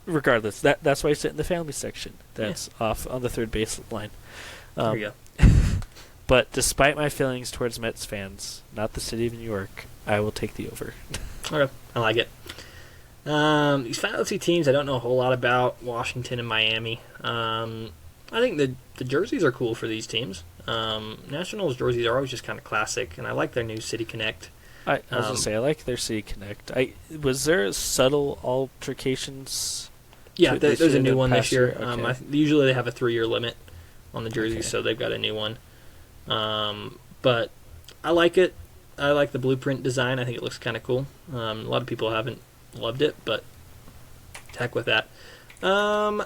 regardless, that's why I sit in the family section. That's off on the third base line. There you go. But despite my feelings towards Mets fans, not the city of New York, I will take the over. Okay, I like it. These fantasy teams I don't know a whole lot about. Washington and Miami. I think the jerseys are cool for these teams. Nationals jerseys are always just kind of classic, and I like their new City Connect. I was going to say, I like their City Connect. Was there subtle altercations? Yeah, there's a new one this year. Okay. Usually they have a 3-year limit on the jerseys, so they've got a new one. But I like it. I like the blueprint design. I think it looks kind of cool. A lot of people haven't loved it, but heck with that. I'm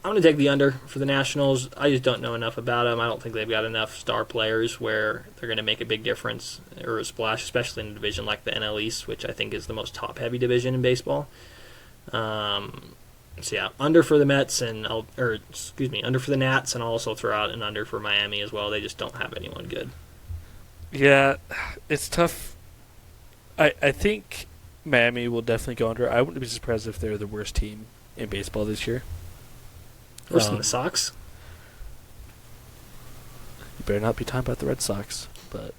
going to take the under for the Nationals. I just don't know enough about them. I don't think they've got enough star players where they're going to make a big difference or a splash, especially in a division like the NL East, which I think is the most top-heavy division in baseball. So yeah, under for the Mets under for the Nats, and I'll also throw out an under for Miami as well. They just don't have anyone good. Yeah, it's tough. I think Miami will definitely go under. I wouldn't be surprised if they're the worst team in baseball this year. Worse than the Sox? better not be talking about the Red Sox. But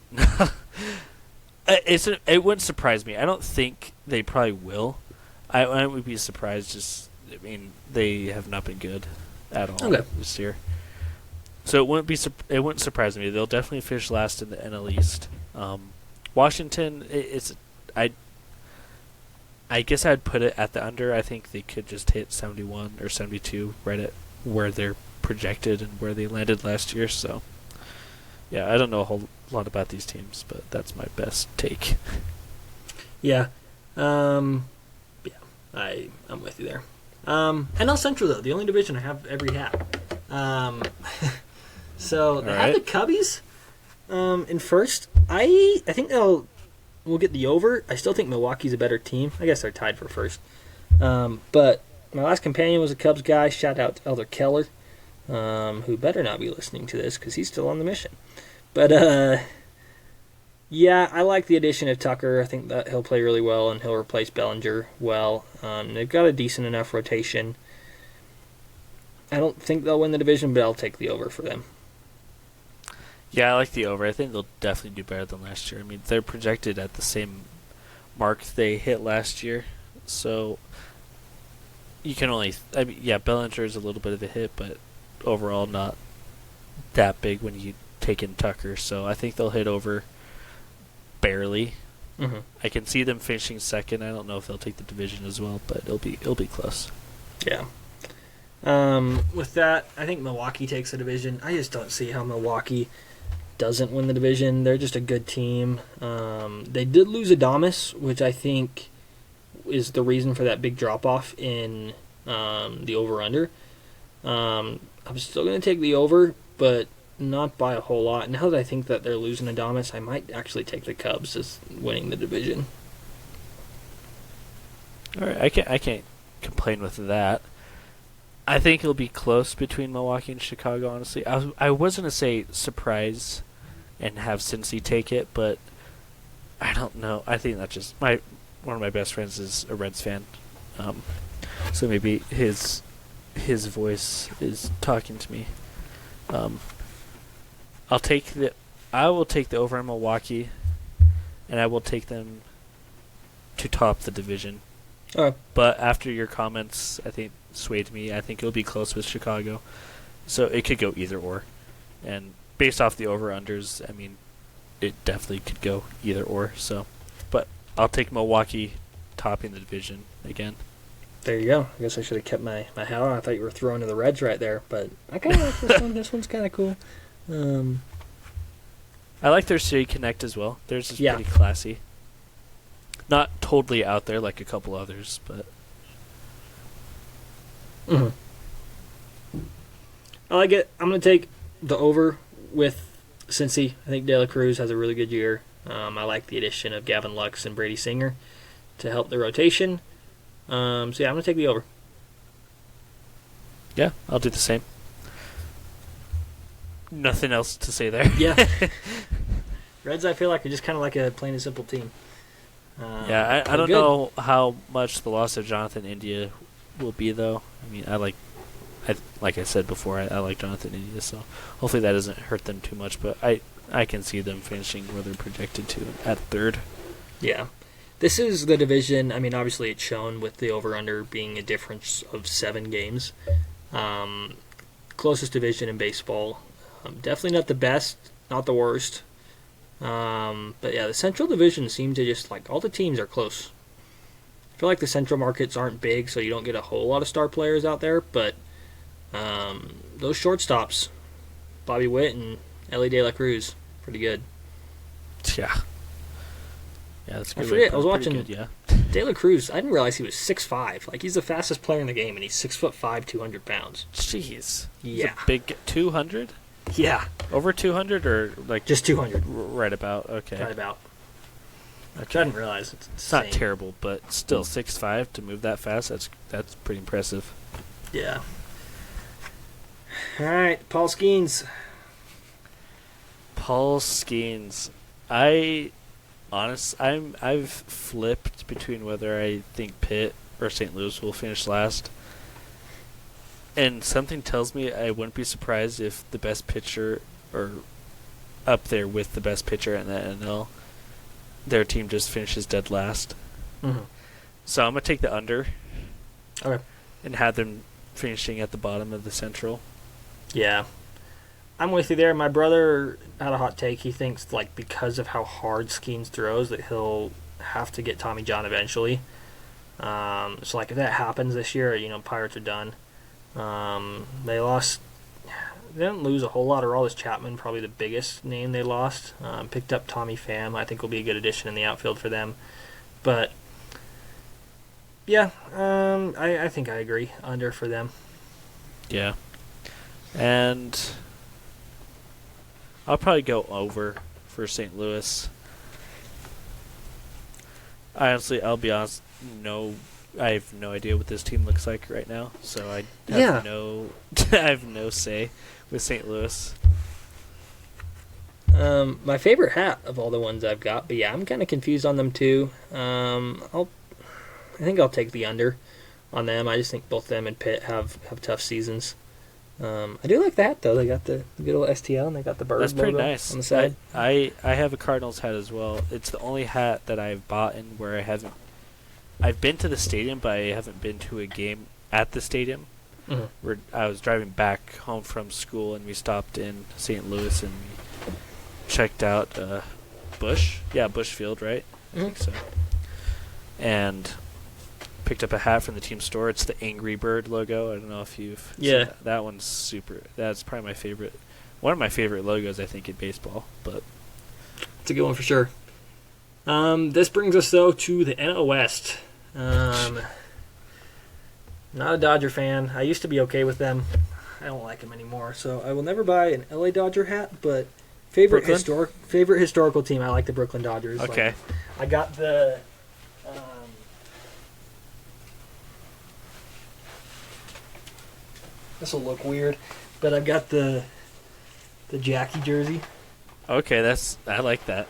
it wouldn't surprise me. I don't think they probably will. I would be surprised. They have not been good at all this year. So it wouldn't surprise me. They'll definitely finish last in the NL East. Washington, I guess I'd put it at the under. I think they could just hit 71 or 72 right at where they're projected and where they landed last year. So, yeah, I don't know a whole lot about these teams, but that's my best take. Yeah. I'm with you there. NL Central, though, the only division I have every hat. So they have the Cubbies in first. I think we'll get the over. I still think Milwaukee's a better team. I guess they're tied for first. But my last companion was a Cubs guy. Shout out to Elder Keller, who better not be listening to this because he's still on the mission. But, yeah, I like the addition of Tucker. I think that he'll play really well, and he'll replace Bellinger well. They've got a decent enough rotation. I don't think they'll win the division, but I'll take the over for them. Yeah, I like the over. I think they'll definitely do better than last year. I mean, they're projected at the same mark they hit last year. So you can only... Bellinger is a little bit of a hit, but overall not that big when you take in Tucker. So I think they'll hit over barely. Mm-hmm. I can see them finishing second. I don't know if they'll take the division as well, but it'll be close. Yeah. With that, I think Milwaukee takes the division. I just don't see how Milwaukee doesn't win the division. They're just a good team. They did lose Adames, which I think is the reason for that big drop-off in the over-under. I'm still going to take the over, but not by a whole lot. Now that I think that they're losing Adames, I might actually take the Cubs as winning the division. All right, I can't complain with that. I think it'll be close between Milwaukee and Chicago, honestly. I was going to say surprise and have Cincy take it, but I don't know. I think that's just one of my best friends is a Reds fan. So maybe his voice is talking to me. I will take the over in Milwaukee, and I will take them to top the division. But after your comments, I think swayed me. I think it'll be close with Chicago, so it could go either or. And based off the over/unders, I mean, it definitely could go either or. So, but I'll take Milwaukee topping the division again. There you go. I guess I should have kept my hat on. I thought you were throwing to the Reds right there, but I kind of like this one. This one's kind of cool. I like their City Connect as well. Theirs is pretty classy. Not totally out there like a couple others, but... Mm-hmm. I like it. I'm going to take the over with Cincy. I think De La Cruz has a really good year. I like the addition of Gavin Lux and Brady Singer to help the rotation. I'm going to take the over. Yeah, I'll do the same. Nothing else to say there. Yeah. Reds, I feel like, are just kind of like a plain and simple team. I don't know how much the loss of Jonathan India will be, though. I mean, like I said before, I like Jonathan India, so hopefully that doesn't hurt them too much. But I can see them finishing where they're projected to at third. Yeah. This is the division. I mean, obviously it's shown with the over-under being a difference of 7 games. Closest division in baseball. Definitely not the best, not the worst. But yeah, the Central Division seems to just, like, all the teams are close. I feel like the Central markets aren't big, so you don't get a whole lot of star players out there, but those shortstops, Bobby Witt and Ellie De La Cruz, pretty good. Yeah. Yeah, that's good. I forget, I was watching good, yeah. De La Cruz. I didn't realize he was 6'5". Like, he's the fastest player in the game, and he's 6'5", 200 pounds. Jeez. Yeah. Big 200? Yeah. Over 200 or like just 200? Right about. Okay. Right about. Okay. I didn't realize it's not terrible, but still 6'5" to move that fast. That's pretty impressive. Yeah. All right, Paul Skeens. Paul Skeens. I've flipped between whether I think Pitt or St. Louis will finish last. And something tells me I wouldn't be surprised if the best pitcher or up there with the best pitcher in the NL. Their team just finishes dead last. Mm-hmm. So I'm going to take the under. Okay. And have them finishing at the bottom of the Central. Yeah. I'm with you there. My brother had a hot take. He thinks, like, because of how hard Skeens throws, that he'll have to get Tommy John eventually. So, like, if that happens this year, Pirates are done. They lost. They didn't lose a whole lot. Aroldis Chapman, probably the biggest name they lost. Picked up Tommy Pham. I think will be a good addition in the outfield for them. But, yeah, I think I agree. Under for them. Yeah. And I'll probably go over for St. Louis. Honestly, I'll be honest, I have no idea what this team looks like right now, so I have I have no say with St. Louis. My favorite hat of all the ones I've got, but yeah, I'm kind of confused on them too. I think I'll take the under on them. I just think both them and Pitt have tough seasons. I do like the hat though. They got the good old STL and they got the bird. That's pretty logo nice on the side. I have a Cardinals hat as well. It's the only hat that I've bought in where I haven't. I've been to the stadium, but I haven't been to a game at the stadium. Mm-hmm. Where I was driving back home from school and we stopped in St. Louis and we checked out Busch. Yeah, Busch Field, right? Mm-hmm. I think so. And picked up a hat from the team store. It's the Angry Bird logo. I don't know if you've seen that. That one's super. That's probably my favorite. One of my favorite logos, I think, in baseball. But it's a good one for sure. This brings us though to the NL West. Not a Dodger fan. I used to be okay with them. I don't like them anymore, so I will never buy an LA Dodger hat. But favorite historical team, I like the Brooklyn Dodgers. Okay. Like, I got the. This will look weird, but I've got the Jackie jersey. Okay, I like that.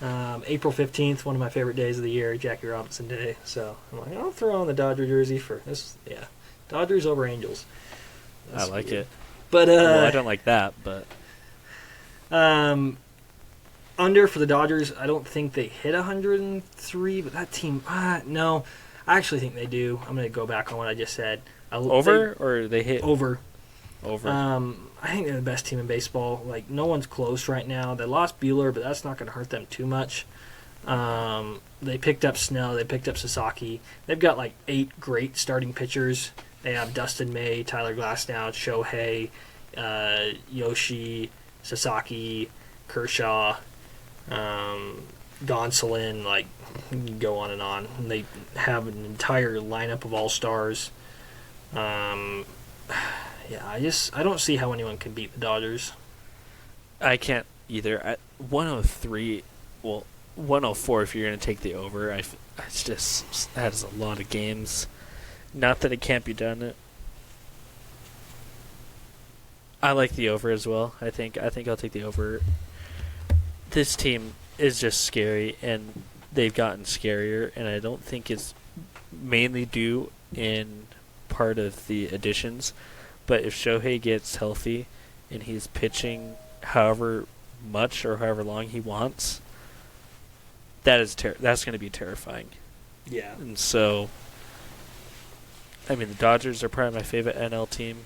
April 15th, one of my favorite days of the year, Jackie Robinson Day. So I'm like, I'll throw on the Dodger jersey for this. Yeah, Dodgers over Angels. That's I like weird. It. But well, I don't like that, but under for the Dodgers. I don't think they hit 103, but that team, no, I actually think they do. I'm gonna go back on what I just said. Or they hit over. I think they're the best team in baseball. Like, no one's close right now. They lost Buehler, but that's not going to hurt them too much. They picked up Snell. They picked up Sasaki. They've got, like, 8 great starting pitchers. They have Dustin May, Tyler Glasnow, Shohei, Yoshi, Sasaki, Kershaw, Gonsolin. Like, you can go on and on. And they have an entire lineup of all-stars. Yeah, I don't see how anyone can beat the Dodgers. I can't either. At 103, well, 104 if you're going to take the over. It's just that is a lot of games. Not that it can't be done. I like the over as well. I think I'll take the over. This team is just scary, and they've gotten scarier, and I don't think it's mainly due in part of the additions. But if Shohei gets healthy and he's pitching however much or however long he wants, that's going to be terrifying. Yeah. And so, I mean, the Dodgers are probably my favorite NL team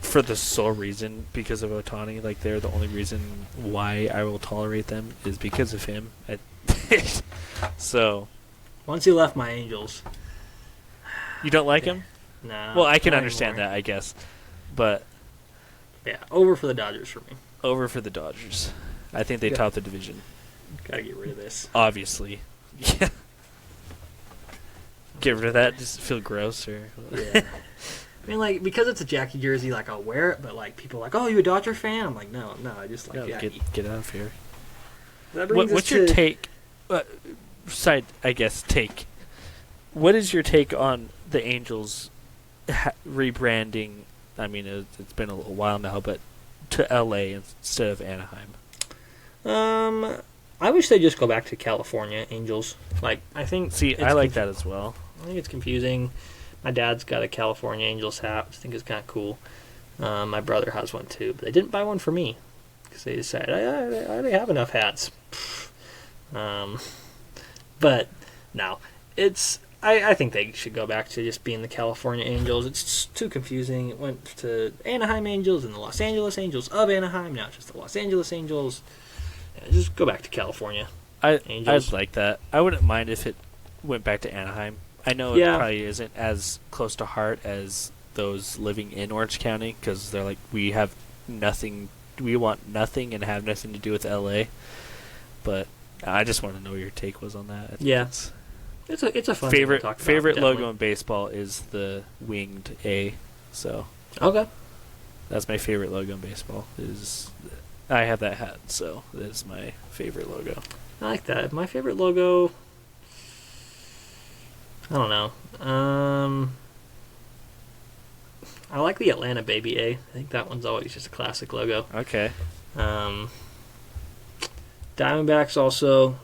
for the sole reason because of Ohtani. Like, they're the only reason why I will tolerate them is because of him. So, once he left my Angels, you don't like him? No. Well, I can understand that, I guess. But yeah, over for the Dodgers for me. Over for the Dodgers. I think they top the division. Gotta get rid of this. Obviously. Yeah. Get rid of that? Just feel gross or yeah. I mean, like, because it's a Jackie jersey, like, I'll wear it, but, like, people are like, oh, you a Dodger fan? I'm like, no, I just like Jackie. Get out of here. What's your take? Take. What is your take on the Angels rebranding? I mean, it's been a little while now, but to LA instead of Anaheim. I wish they'd just go back to California Angels. Like, I think. See, I like that as well. I think it's confusing. My dad's got a California Angels hat, which I think is kind of cool. My brother has one too, but they didn't buy one for me. because they decided I already have enough hats. But no, I think they should go back to just being the California Angels. It's too confusing. It went to Anaheim Angels and the Los Angeles Angels of Anaheim. Now it's just the Los Angeles Angels. Yeah, just go back to California. I'd like that. I wouldn't mind if it went back to Anaheim. I know it probably isn't as close to heart as those living in Orange County, because they're like, we have nothing, we want nothing and have nothing to do with LA. But I just want to know what your take was on that. It's a fun favorite thing to talk about, favorite definitely. logo in baseball is the winged A. So Okay. that's my favorite logo in baseball. I have that hat, so that is my favorite logo. I like that. My favorite logo, I don't know. I like the Atlanta Baby A. I think that one's always just a classic logo. Okay. Diamondbacks also,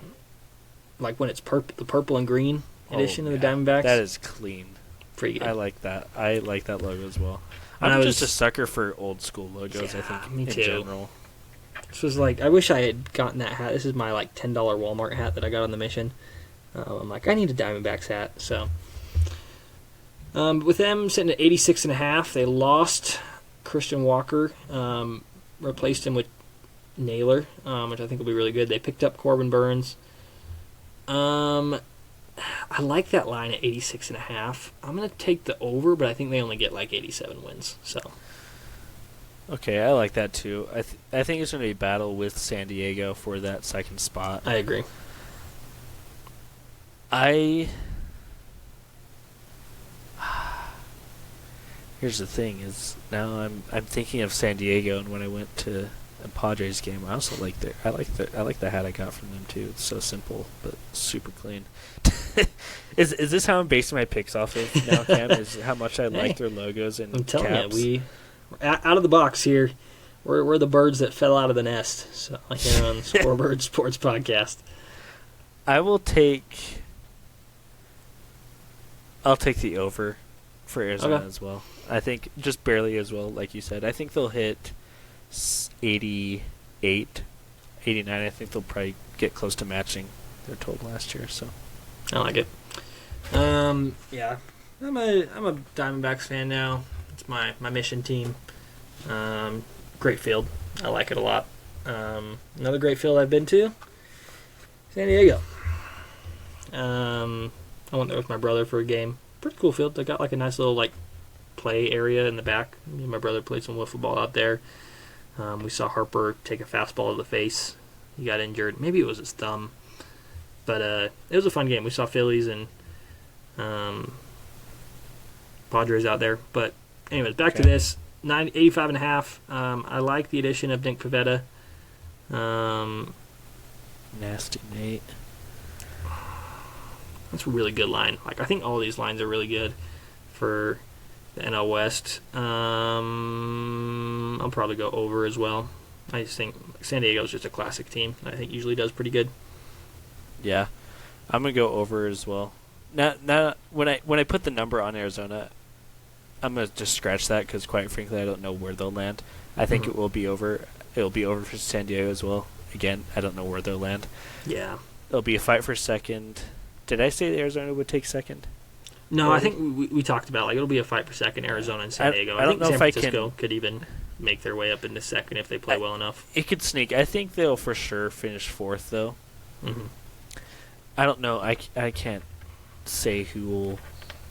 like when it's the purple and green edition of the Diamondbacks. That is clean. Pretty good. I like that. I like that logo as well. When I'm just a sucker for old school logos, Yeah, I think, me in too. general. This was like, I wish I had gotten that hat. This is my like $10 Walmart hat that I got on the mission. I'm like, I need a Diamondbacks hat. So, with them sitting at 86.5, they lost Christian Walker, replaced him with Naylor, which I think will be really good. They picked up Corbin Burns. I like that line at 86.5. I'm gonna take the over, but I think they only get like 87 wins. So. Okay, I like that too. I think it's going to be a battle with San Diego for that second spot. I agree. Here's the thing: is now I'm thinking of San Diego, and when I went to a Padres game, I also like I like the hat I got from them too. It's so simple but super clean. Is this how I'm basing my picks off of now, Cam? Is how much I like their logos and I'm telling caps. you, out of the box here. We're the birds that fell out of the nest. So here on Scoreboard Sports Podcast. I'll take the over for Arizona as well. I think just barely as well, like you said. I think they'll hit 88, 89. I think they'll probably get close to matching their total last year. So I like it. Yeah, I'm a Diamondbacks fan now. It's my mission team. Great field. I like it a lot. Another great field I've been to, San Diego. I went there with my brother for a game. Pretty cool field. They got like a nice little like play area in the back. Me and my brother played some wiffle ball out there. We saw Harper take a fastball to the face. He got injured. Maybe it was his thumb. But it was a fun game. We saw Phillies and Padres out there. But anyways, back to this. 85.5. I like the addition of Nick Pivetta. nasty Nate. That's a really good line. Like I think all these lines are really good for the NL West. I'll probably go over as well. I just think San Diego's just a classic team. I think usually does pretty good. Yeah, I'm gonna go over as well. Now, when I put the number on Arizona, I'm gonna just scratch that because, quite frankly, I don't know where they'll land. I think it will be over. It'll be over for San Diego as well. Again, I don't know where they'll land. Yeah. It'll be a fight for second. Did I say that Arizona would take second? No, I think we talked about it'll be a fight for second, Arizona and San Diego. I don't think know San if I Francisco could even make their way up into second if they play well enough. It could sneak. I think they'll for sure finish fourth, though. Mm-hmm. I don't know. I can't say who will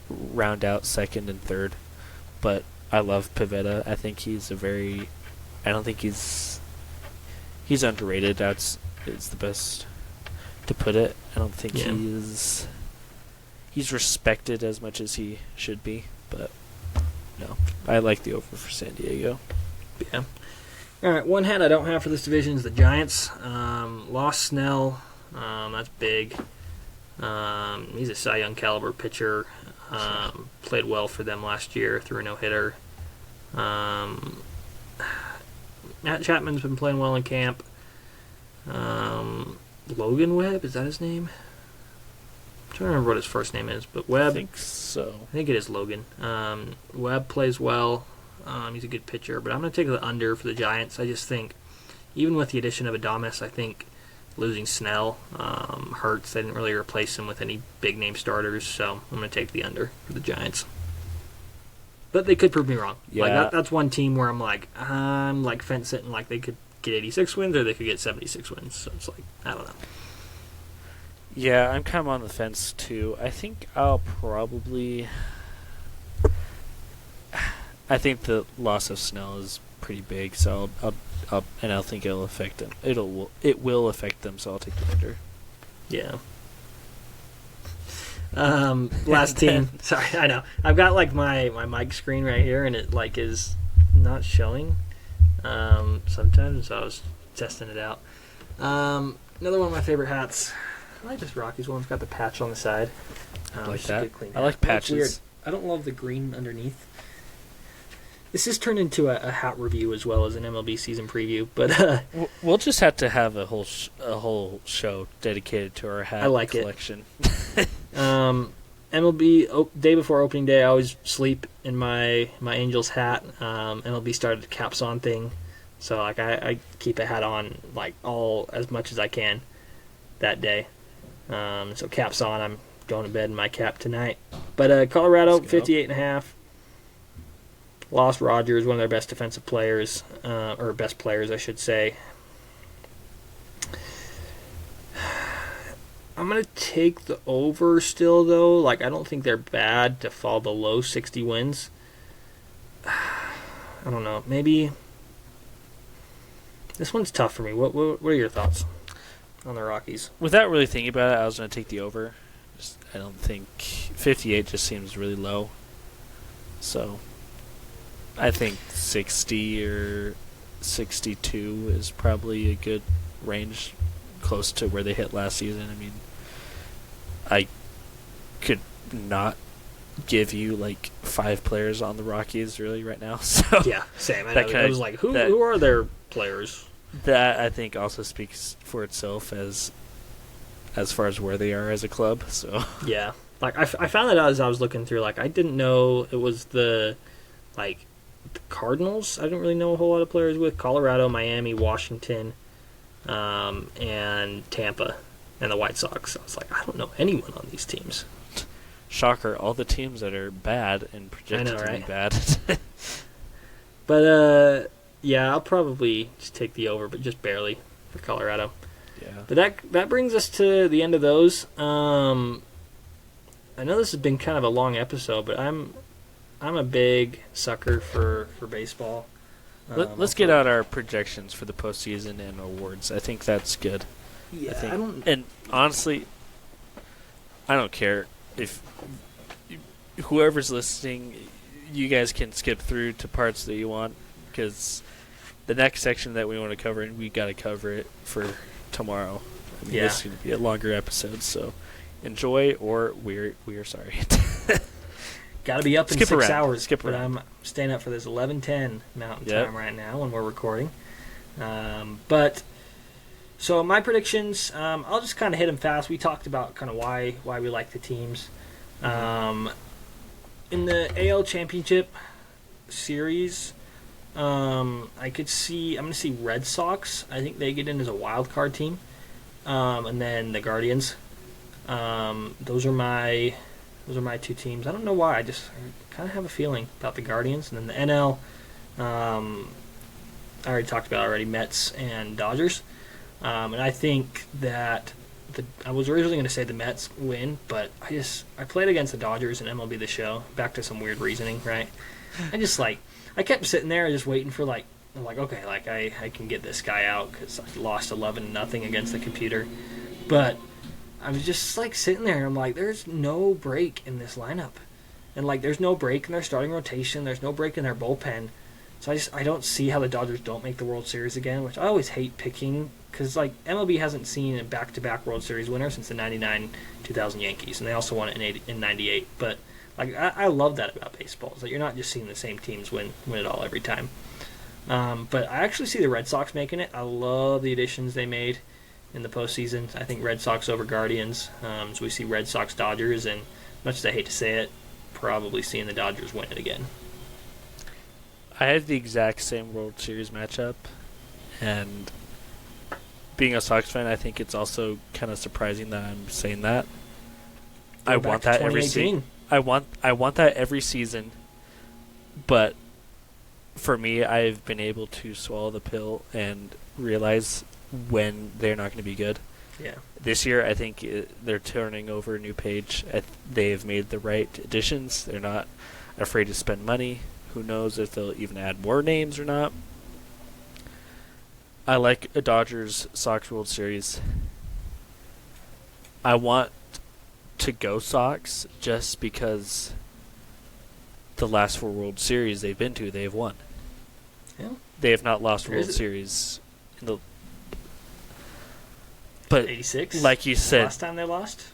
round out second and third, but I love Pivetta. I think he's I don't think he's underrated. It's the best to put it. I don't think he's respected as much as he should be, but no. I like the over for San Diego. Yeah. All right, one hat I don't have for this division is the Giants. Lost Snell. That's big. He's a Cy Young caliber pitcher. Played well for them last year through a no-hitter. Matt Chapman's been playing well in camp. Logan Webb, is that his name? I'm trying to remember what his first name is, but Webb. I think so. I think it is Logan. Webb plays well. He's a good pitcher, but I'm going to take the under for the Giants. I just think even with the addition of Adames, I think losing Snell hurts. They didn't really replace him with any big name starters, so I'm going to take the under for the Giants. But they could prove me wrong. Yeah. Like that's one team where I'm like fence sitting, like they could get 86 wins or they could get 76 wins. So it's like, I don't know. Yeah, I'm kind of on the fence too. I think I'll probably. I think the loss of Snell is pretty big, so I think it'll affect them. It will affect them, so I'll take the under. Yeah. Last team. Sorry, I know. I've got like my mic screen right here, and it like is not showing. Sometimes, so I was testing it out. Another one of my favorite hats. I like this Rockies one. It's got the patch on the side. I like that. I hat. like patches. Weird. I don't love the green underneath. This has turned into a hat review as well as an MLB season preview, but we'll just have to have a whole show dedicated to our hat collection. MLB day before opening day, I always sleep in my Angels hat. MLB started the caps on thing, so like I keep a hat on like all as much as I can that day. So caps on. I'm going to bed in my cap tonight. But Colorado 58.5. Lost Rogers, one of their best defensive players, or best players, I should say. I'm going to take the over still, though. Like, I don't think they're bad to fall below 60 wins. I don't know. Maybe this one's tough for me. What are your thoughts on the Rockies? Without really thinking about it, I was going to take the over. I don't think 58 just seems really low. So I think 60 or 62 is probably a good range, close to where they hit last season. I mean, I could not give you like 5 players on the Rockies really right now. So yeah, same. I was like, who are their players? That I think also speaks for itself as far as where they are as a club. So yeah, like I found that out as I was looking through. Like I didn't know it was the Cardinals. I didn't really know a whole lot of players with Colorado, Miami, Washington, and Tampa, and the White Sox. I was like, I don't know anyone on these teams. Shocker! All the teams that are bad and projected to be bad. But yeah, I'll probably just take the over, but just barely for Colorado. Yeah. But that brings us to the end of those. I know this has been kind of a long episode, but I'm a big sucker for baseball. Let's get out our projections for the postseason and awards. I think that's good. Yeah, and honestly, I don't care if whoever's listening, you guys can skip through to parts that you want, because the next section that we want to cover, and we got to cover it for tomorrow. I mean, this is going to be a longer episode, so enjoy, or we are sorry. Got to be up in 6 hours. But I'm staying up for this 11:10 Mountain Time right now when we're recording. But so my predictions, I'll just kind of hit them fast. We talked about kind of why we like the teams. In the AL Championship Series, I'm going to see Red Sox. I think they get in as a wild card team, and then the Guardians. Those are my 2 teams. I don't know why. I kind of have a feeling about the Guardians. And then the NL, I already talked about Mets and Dodgers. And I think that I was originally going to say the Mets win, but I played against the Dodgers in MLB The Show. Back to some weird reasoning, right? I kept sitting there just waiting for I'm like, okay, I can get this guy out because I lost 11-0 against the computer. But I was just sitting there and I'm like, there's no break in this lineup. And there's no break in their starting rotation. There's no break in their bullpen. So I don't see how the Dodgers don't make the World Series again, which I always hate picking because MLB hasn't seen a back-to-back World Series winner since the 99-2000 Yankees, and they also won it in 98. But I love that about baseball. Is that you're not just seeing the same teams win it all every time. But I actually see the Red Sox making it. I love the additions they made in the postseason. I think Red Sox over Guardians. So we see Red Sox Dodgers, and much as I hate to say it, probably seeing the Dodgers win it again. I have the exact same World Series matchup, and being a Sox fan, I think it's also kind of surprising that I'm saying that. I Go back want to that every season. 2018. I want that every season, but for me, I've been able to swallow the pill and realize when they're not going to be good. Yeah. This year, I think they're turning over a new page. They've made the right additions. They're not afraid to spend money. Who knows if they'll even add more names or not. I like a Dodgers-Sox World Series. I want to go Sox just because the last 4 World Series they've been to, they've won. Yeah. They have not lost World Series in the... But 86. like you said, Last time they lost.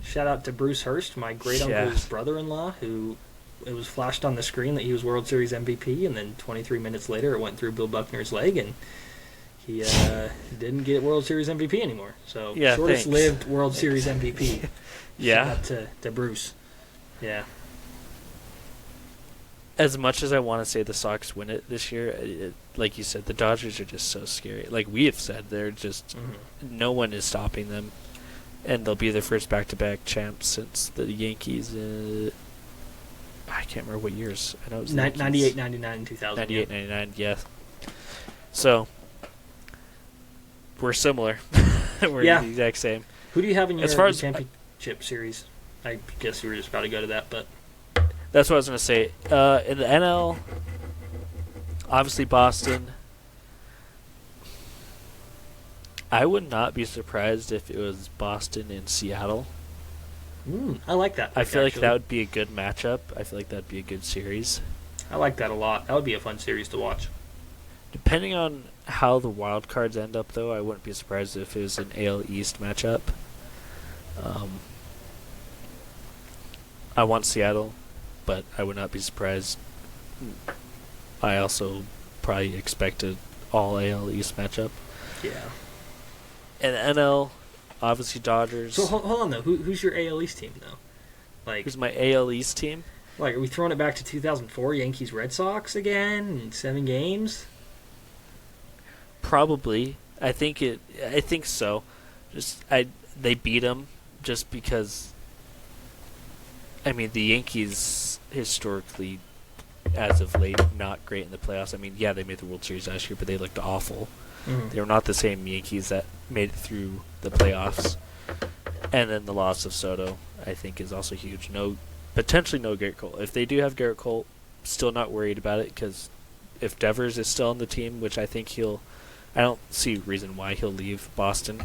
Shout out to Bruce Hurst, my great uncle's brother-in-law, who it was flashed on the screen that he was World Series MVP, and then 23 minutes later it went through Bill Buckner's leg, and he didn't get World Series MVP anymore. So shortest lived World Series MVP. Yeah. Shout out to Bruce. Yeah. As much as I want to say the Sox win it this year, like you said, the Dodgers are just so scary. Like we have said, they're just no one is stopping them, and they'll be their first back-to-back champs since the Yankees. I can't remember what years. I know it was 98, 99, and 2000. 98, 99, yes. So we're similar. We're the exact same. Who do you have in your as far as championship series? I guess you were just about to go to that, but that's what I was going to say. In the NL, obviously Boston. I would not be surprised if it was Boston and Seattle. I like that. I feel like that would be a good matchup. I feel like that would be a good series. I like that a lot. That would be a fun series to watch. Depending on how the wild cards end up, though, I wouldn't be surprised if it was an AL East matchup. I want Seattle, but I would not be surprised. I also probably expect an all AL East matchup. Yeah. And NL, obviously Dodgers. So hold on though. Who's your AL East team though? Like who's my AL East team? Like, are we throwing it back to 2004 Yankees Red Sox again in 7 games? Probably. I think so. They beat them just because. I mean, the Yankees historically, as of late, not great in the playoffs. I mean, yeah, they made the World Series last year, but they looked awful. They were not the same Yankees that made it through the playoffs. And then the loss of Soto, I think, is also huge. Potentially no Garrett Cole. If they do have Garrett Cole, still not worried about it, because if Devers is still on the team, which I think I don't see a reason why he'll leave Boston.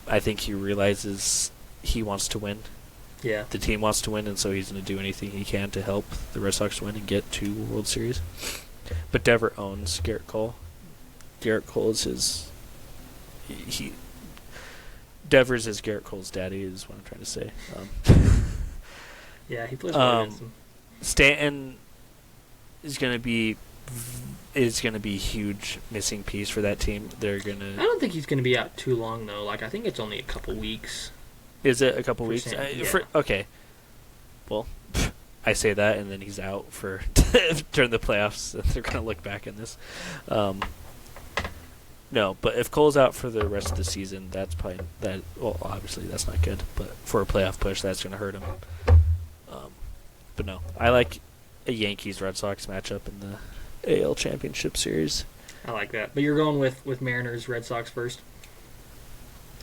I think he realizes he wants to win. Yeah. The team wants to win, and so he's going to do anything he can to help the Red Sox win and get to World Series. But Devers owns Garrett Cole. Garrett Cole is Devers is Garrett Cole's daddy, is what I'm trying to say. Yeah, he plays well against him. Stanton is going to be a huge missing piece for that team. I don't think he's going to be out too long though. Like, I think it's only a couple weeks. Is it a couple weeks? Yeah. Okay. Well, I say that, and then he's out for during the playoffs. They're going to look back in this. No, but if Cole's out for the rest of the season, that's probably that. Well, obviously that's not good, but for a playoff push, that's going to hurt him. But no, I like a Yankees-Red Sox matchup in the AL Championship Series. I like that. But you're going with Mariners, Red Sox first?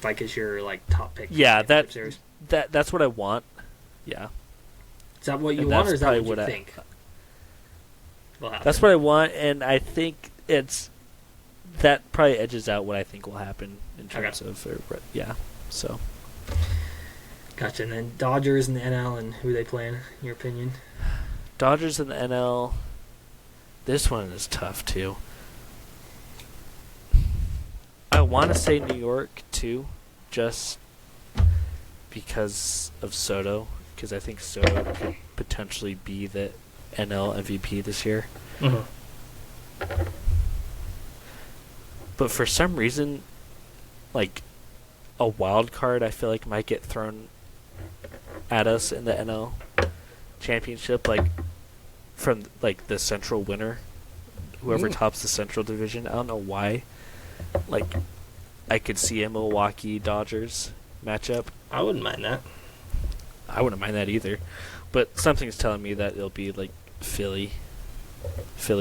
Like, is your top pick? Yeah, series? that's what I want. Yeah. Is that what you want, or is that what you think? That's what I want, and I think that probably edges out what I think will happen in terms of so. Gotcha. And then Dodgers in the NL, and who they playing, in your opinion? Dodgers in the NL. This one is tough too. I want to say New York too, just because of Soto, because I think Soto could potentially be the NL MVP this year. But for some reason, a wild card, I feel like might get thrown at us in the NL championship, from the central winner, whoever tops the central division. I don't know why, like I could see a Milwaukee Dodgers matchup. I wouldn't mind that. I wouldn't mind that either, but something's telling me that it'll be like Philly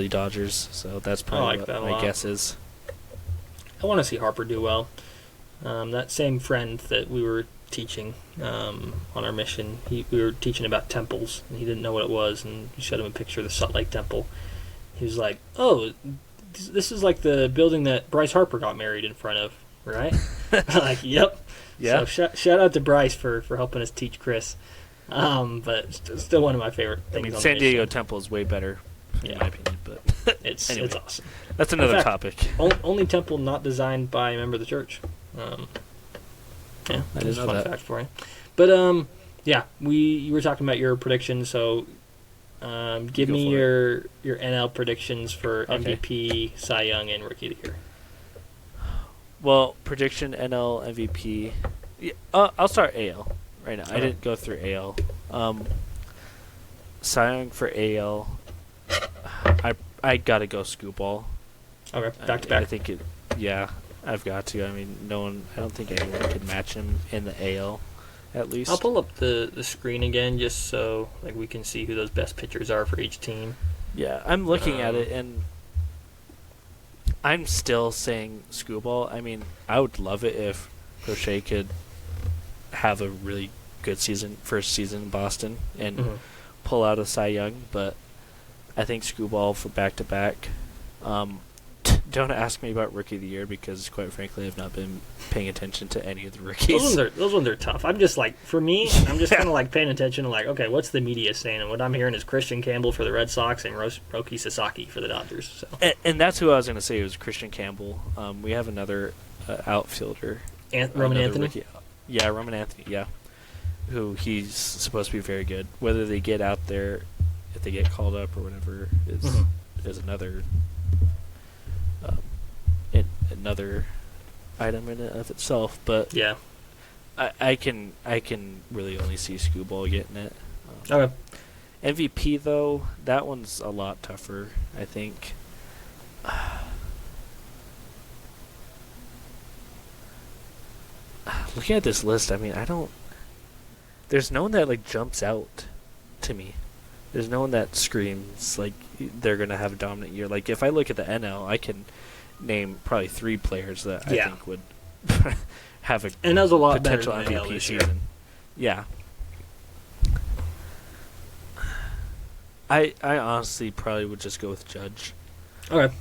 Dodgers. So that's probably like that what a my lot. guess is. I want to see Harper do well. That same friend that we were teaching on our mission, we were teaching about temples, and he didn't know what it was, and we showed him a picture of the Salt Lake Temple. He was like, "Oh, this is like the building that Bryce Harper got married in front of, right?" Like, yep. Yeah. So shout out to Bryce for helping us teach Chris. But still one of my favorite things. I mean, on San the Diego mission. Temple is way better, in my opinion. But It's anyway, it's awesome. that's another In fact, topic. Only temple not designed by a member of the church. Yeah, I that's didn't a know fun that. fact for you. But yeah, you were talking about your predictions. So give Go me for your NL predictions for Okay. MVP, Cy Young, and Rookie of the Year. Well, prediction NL MVP. Yeah, I'll start AL right now. I Okay. didn't go through AL. Cy Young for AL. I gotta go Scooball. Okay, back to I back. think it. Yeah, I've got to. I mean, no one. I don't think anyone could match him in the AL, at least. I'll pull up the screen again just so like we can see who those best pitchers are for each team. Yeah, I'm looking at it and I'm still saying Scooball. I mean, I would love it if Crochet could have a really good first season in Boston, and Mhm. pull out a Cy Young, but I think Scooball for back-to-back. Don't ask me about Rookie of the Year because, quite frankly, I've not been paying attention to any of the rookies. Those ones are tough. I'm just like, for me, I'm just Yeah. kind of like paying attention to like, okay, what's the media saying? And what I'm hearing is Christian Campbell for the Red Sox and Roki Sasaki for the Dodgers. So And that's who I was going to say was Christian Campbell. We have another outfielder. Roman another Anthony. rookie. Yeah, Roman Anthony, yeah. Who he's supposed to be very good. Whether they get out there, if they get called up or whatever, Mhm. is another another item in and of itself. But Yeah. I can really only see Scooball getting it. Okay. MVP though, that one's a lot tougher, I think. Looking at this list, I mean, there's no one that like jumps out to me. There's no one that screams like they're gonna have a dominant year. Like if I look at the NL, I can name probably 3 players that I Yeah. think would have a And that was a lot better potential than the AL MVP this year. season. Yeah. I honestly probably would just go with Judge. Okay.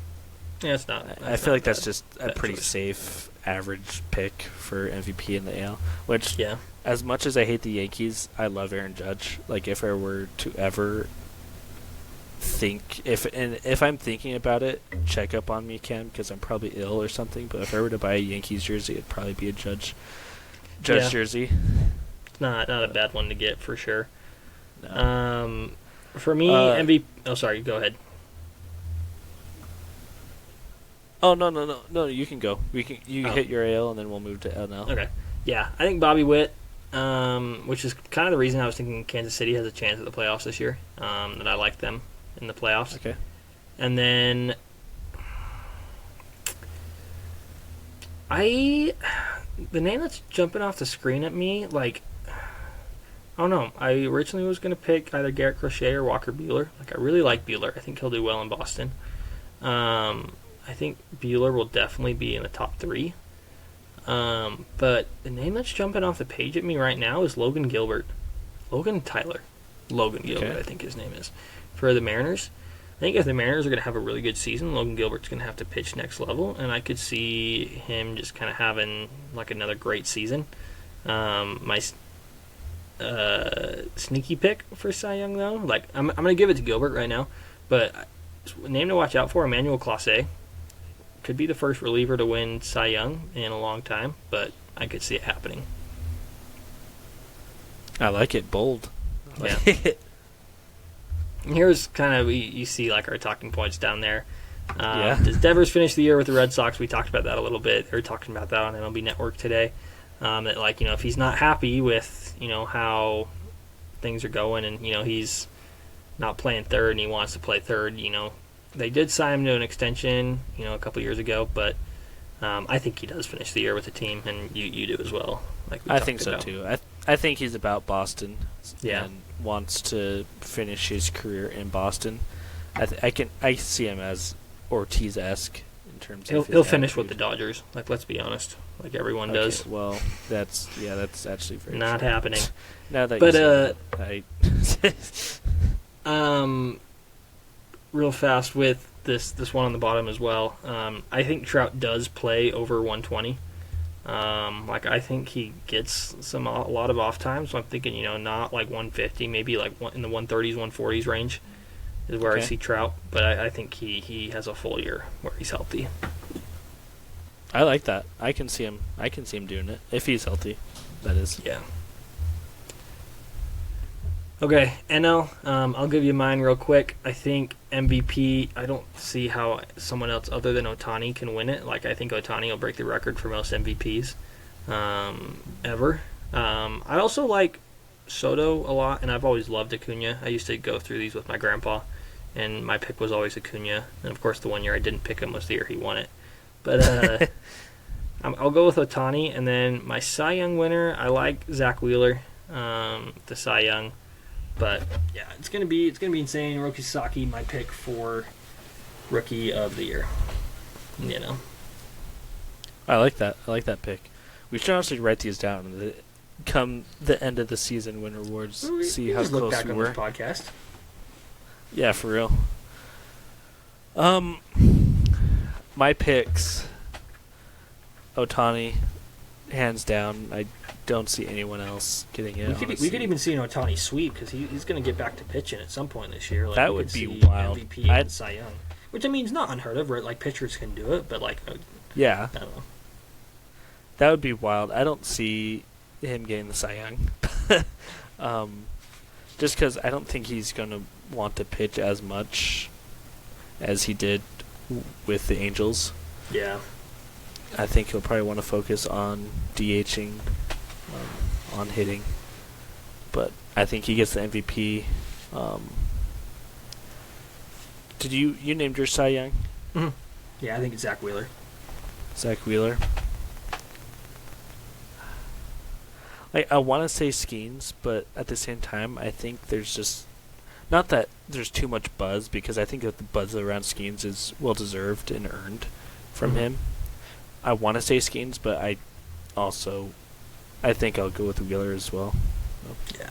Yeah, it's not. I feel like that's just a bad pretty choice. safe average pick for MVP in the AL. Which, Yeah. as much as I hate the Yankees, I love Aaron Judge. Like if I were to ever think if I'm thinking about it, check up on me, Cam, because I'm probably ill or something. But if I were to buy a Yankees jersey, it'd probably be a Judge Yeah. jersey. Not a bad one to get for sure. No. For me, MVP. Oh, sorry. Go ahead. Oh no! You can go. You Oh. hit your AL and then we'll move to NL. Okay. Yeah, I think Bobby Witt, which is kind of the reason I was thinking Kansas City has a chance at the playoffs this year. That I like them in the playoffs. Okay. And then the name that's jumping off the screen at me, like, I don't know. I originally was going to pick either Garrett Crochet or Walker Buehler. Like, I really like Buehler. I think he'll do well in Boston. I think Buehler will definitely be in the top 3. But the name that's jumping off the page at me right now is Logan Gilbert. Logan Gilbert, Okay. I think his name is. For the Mariners. I think if the Mariners are going to have a really good season, Logan Gilbert's going to have to pitch next level, and I could see him just kind of having like another great season. My sneaky pick for Cy Young, though, like I'm going to give it to Gilbert right now, but name to watch out for, Emmanuel Clase. Could be the first reliever to win Cy Young in a long time, but I could see it happening. I like it bold. Yeah. And here's kind of, you see like our talking points down there. Yeah. Does Devers finish the year with the Red Sox? We talked about that a little bit. They were talking about that on MLB Network today. That like, if he's not happy with, how things are going and, he's not playing third and he wants to play third, they did sign him to an extension, a couple years ago, but I think he does finish the year with the team, and you do as well. Like we I talked think so about. too. I think he's about Boston. Yeah. And wants to finish his career in Boston. I see him as Ortiz-esque in terms of He'll finish with the Dodgers. Like, let's be honest, like everyone does. Well, that's actually very Not true. happening. Now that But you say that, real fast with this one on the bottom as well. I think Trout does play over 120. Like I think he gets a lot of off time, so I'm thinking not like 150, maybe like in the 130s, 140s range is where I see Trout. But I think he has a full year where he's healthy. I like that. I can see him doing it if he's healthy. That is. Yeah. Okay, NL. I'll give you mine real quick. I think MVP. I don't see how someone else other than Ohtani can win it. Like I think Ohtani will break the record for most MVPs ever. I also like Soto a lot, and I've always loved Acuna. I used to go through these with my grandpa, and my pick was always Acuna. And of course, the one year I didn't pick him was the year he won it. But I'll go with Ohtani, and then my Cy Young winner. I like Zach Wheeler, the Cy Young. But yeah, it's gonna be insane. Roki Sasaki, my pick for Rookie of the Year. I like that. I like that pick. We should honestly write these down. And come the end of the season when awards, see how just look close back we on were. this podcast. Yeah, for real. My picks. Ohtani, hands down. I don't see anyone else getting it. We could even see an Ohtani sweep because he's going to get back to pitching at some point this year. Like, that we would could be see wild. MVP and Cy Young, which I mean is not unheard of. Right? Like pitchers can do it, but like yeah, I don't know. that would be wild. I don't see him getting the Cy Young, just because I don't think he's going to want to pitch as much as he did with the Angels. Yeah. I think he'll probably want to focus on DHing, on hitting. But I think he gets the MVP. Did you named your Cy Young? Mm-hmm. Yeah, I think it's Zach Wheeler. Zach Wheeler. Like I want to say Skeens, but at the same time, I think there's just not that there's too much buzz because I think that the buzz around Skeens is well deserved and earned from him. I want to say Skeens, but I think I'll go with Wheeler as well. So. Yeah.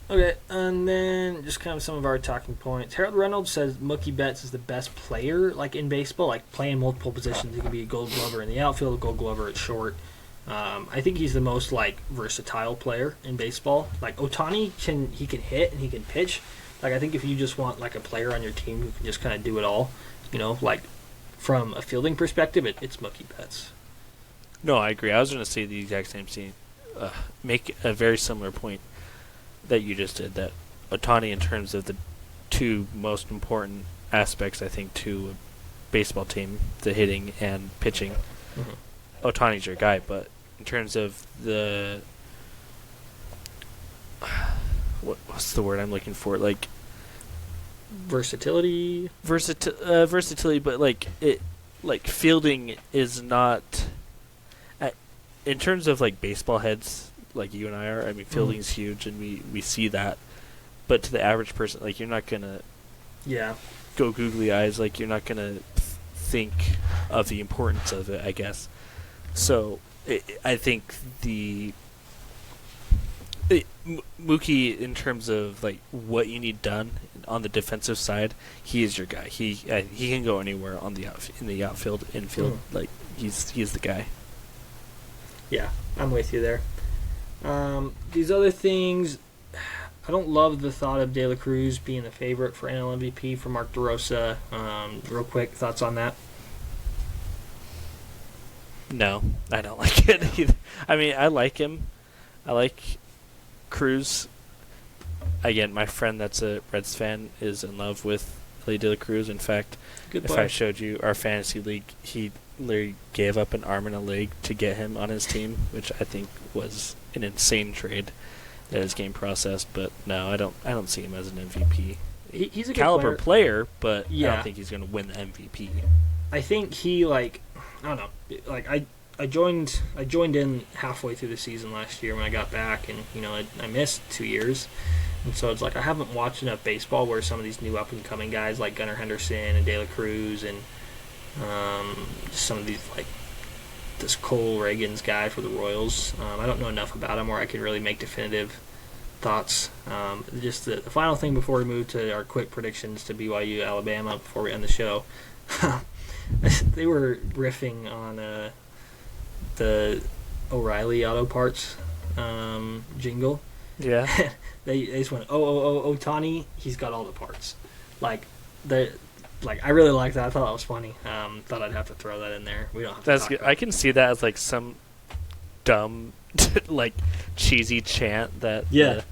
Okay, and then just kind of some of our talking points. Harold Reynolds says Mookie Betts is the best player, like in baseball, like playing multiple positions. He can be a Gold Glover in the outfield, a Gold Glover at short. I think he's the most like versatile player in baseball. Like Ohtani can hit and he can pitch. Like I think if you just want like a player on your team who can just kind of do it all, like from a fielding perspective, it's Mookie Betts. No, I agree. I was going to say the exact same thing. Make a very similar point that you just did. That Ohtani, in terms of the two most important aspects, I think, to a baseball team, the hitting and pitching, Ohtani's your guy. But in terms of the what's the word I'm looking for? Like versatility, but like fielding is not. In terms of like baseball heads, like you and I are, I mean, fielding is huge, and we see that. But to the average person, like you're not gonna, go googly eyes. Like you're not gonna think of the importance of it, I guess. So I think Mookie, in terms of like what you need done on the defensive side, he is your guy. He can go anywhere on in the outfield, infield. Like he's the guy. Yeah, I'm with you there. These other things, I don't love the thought of De La Cruz being the favorite for NL MVP for Mark DeRosa. Real quick, thoughts on that? No, I don't like it either. I mean, I like him. I like Cruz. Again, my friend that's a Reds fan is in love with Ellie De La Cruz. In fact, if I showed you our fantasy league, he literally gave up an arm and a leg to get him on his team, which I think was an insane trade that his game processed. But no, I don't see him as an MVP. He's a good caliber player, but yeah. I don't think he's going to win the MVP. I think he I don't know. Like I joined in halfway through the season last year when I got back, and I missed 2 years, and so it's like I haven't watched enough baseball where some of these new up and coming guys like Gunnar Henderson and De La Cruz and just some of these like this Cole Reagans guy for the Royals. I don't know enough about him where I can really make definitive thoughts. Just the final thing before we move to our quick predictions to BYU Alabama before we end the show. They were riffing on the O'Reilly Auto Parts jingle. Yeah. They just went, Otani, he's got all the parts. I really liked that. I thought that was funny. Thought I'd have to throw that in there. We don't have to That's talk good. about I can see that as like some dumb, like cheesy chant that the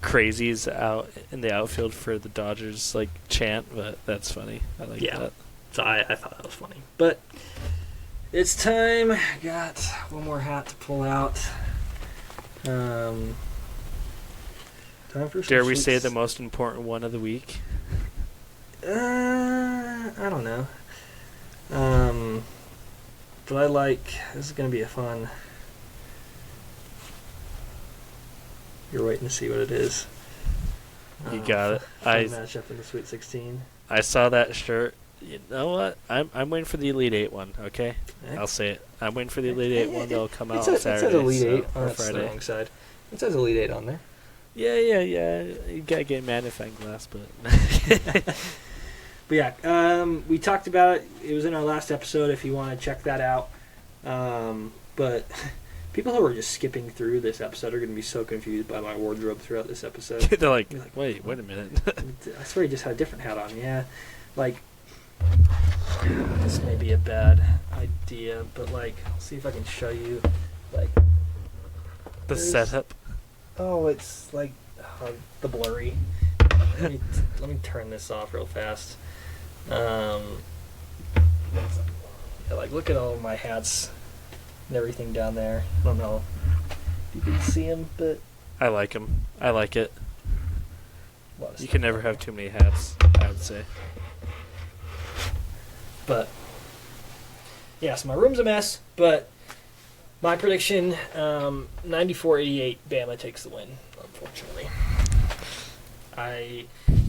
crazies out in the outfield for the Dodgers like chant, but that's funny. I like that. So I thought that was funny. But it's time. I got one more hat to pull out. Time for some Dare we sweets. say the most important one of the week? I don't know. But this is going to be a fun. You're waiting to see what it is. You got it. Fun matchup in the Sweet 16. I saw that shirt. You know what? I'm waiting for the Elite Eight one. Okay, I'll say it. I'm waiting for the Elite Eight one. That'll come out on Saturday. It says Elite 8 or that's Friday. the wrong side. It says Elite 8 on there. Yeah. You gotta get magnifying glass, but. But yeah, we talked about it. It was in our last episode. If you want to check that out, but people who are just skipping through this episode are going to be so confused by my wardrobe throughout this episode. They're like, wait a minute. I swear he just had a different hat on. Yeah, this may be a bad idea, but I'll see if I can show you. The setup. Oh, it's the blurry. Let me turn this off real fast. Look at all of my hats and everything down there. I don't know if you can see them, but I like them. I like it. You can never have too many hats, I would say. But yeah, so my room's a mess, but my prediction, 94-88, Bama takes the win, unfortunately.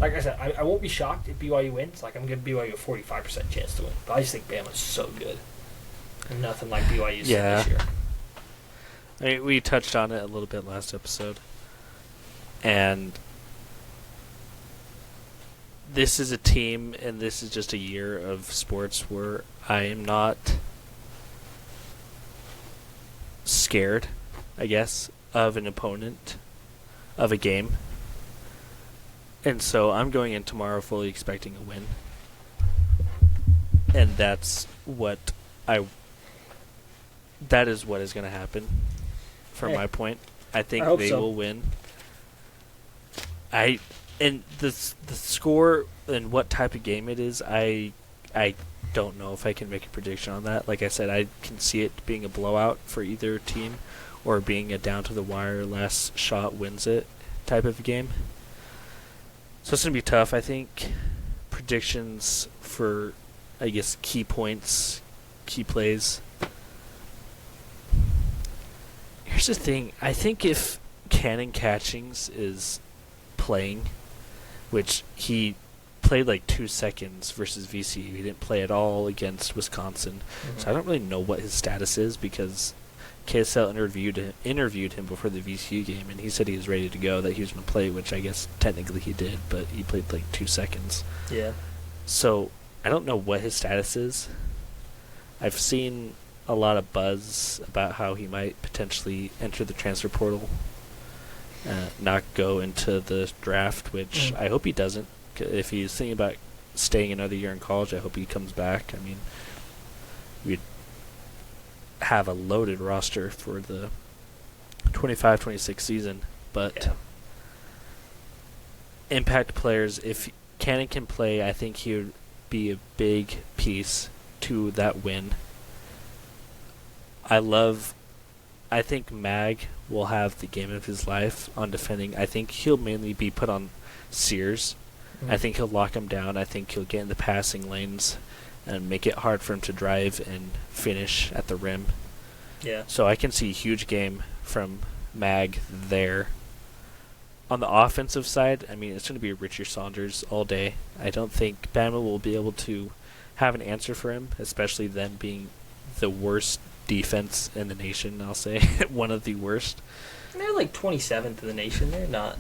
Like I said, I won't be shocked if BYU wins. I'm giving BYU a 45% chance to win. But I just think Bama's so good. And nothing like BYU's this year. I mean, we touched on it a little bit last episode. And this is a team, and this is just a year of sports where I am not scared, I guess, of an opponent, of a game. And so I'm going in tomorrow fully expecting a win. And that is what is going to happen from my point. I think they will win. And the score and what type of game it is, I don't know if I can make a prediction on that. Like I said, I can see it being a blowout for either team or being a down to the wire last shot wins it type of game. So it's going to be tough. I think predictions for, I guess, key points, key plays. Here's the thing. I think if Cannon Catchings is playing, which he played 2 seconds versus VCU. He didn't play at all against Wisconsin. Mm-hmm. So I don't really know what his status is because KSL interviewed him before the VCU game, and he said he was ready to go, that he was going to play, which I guess technically he did, but he played 2 seconds. Yeah. So I don't know what his status is. I've seen a lot of buzz about how he might potentially enter the transfer portal, not go into the draft, which I hope he doesn't. If he's thinking about staying another year in college, I hope he comes back. I mean, we'd have a loaded roster for the 25-26 season, but impact players, if Cannon can play, I think he would be a big piece to that win. I think Mag will have the game of his life on defending. I think he'll mainly be put on Sears. I think he'll lock him down. I think he'll get in the passing lanes and make it hard for him to drive and finish at the rim. Yeah. So I can see a huge game from Mag there. On the offensive side, I mean, it's going to be Richard Saunders all day. I don't think Bama will be able to have an answer for him, especially them being the worst defense in the nation, I'll say. One of the worst. They're like 27th in the nation. They're not.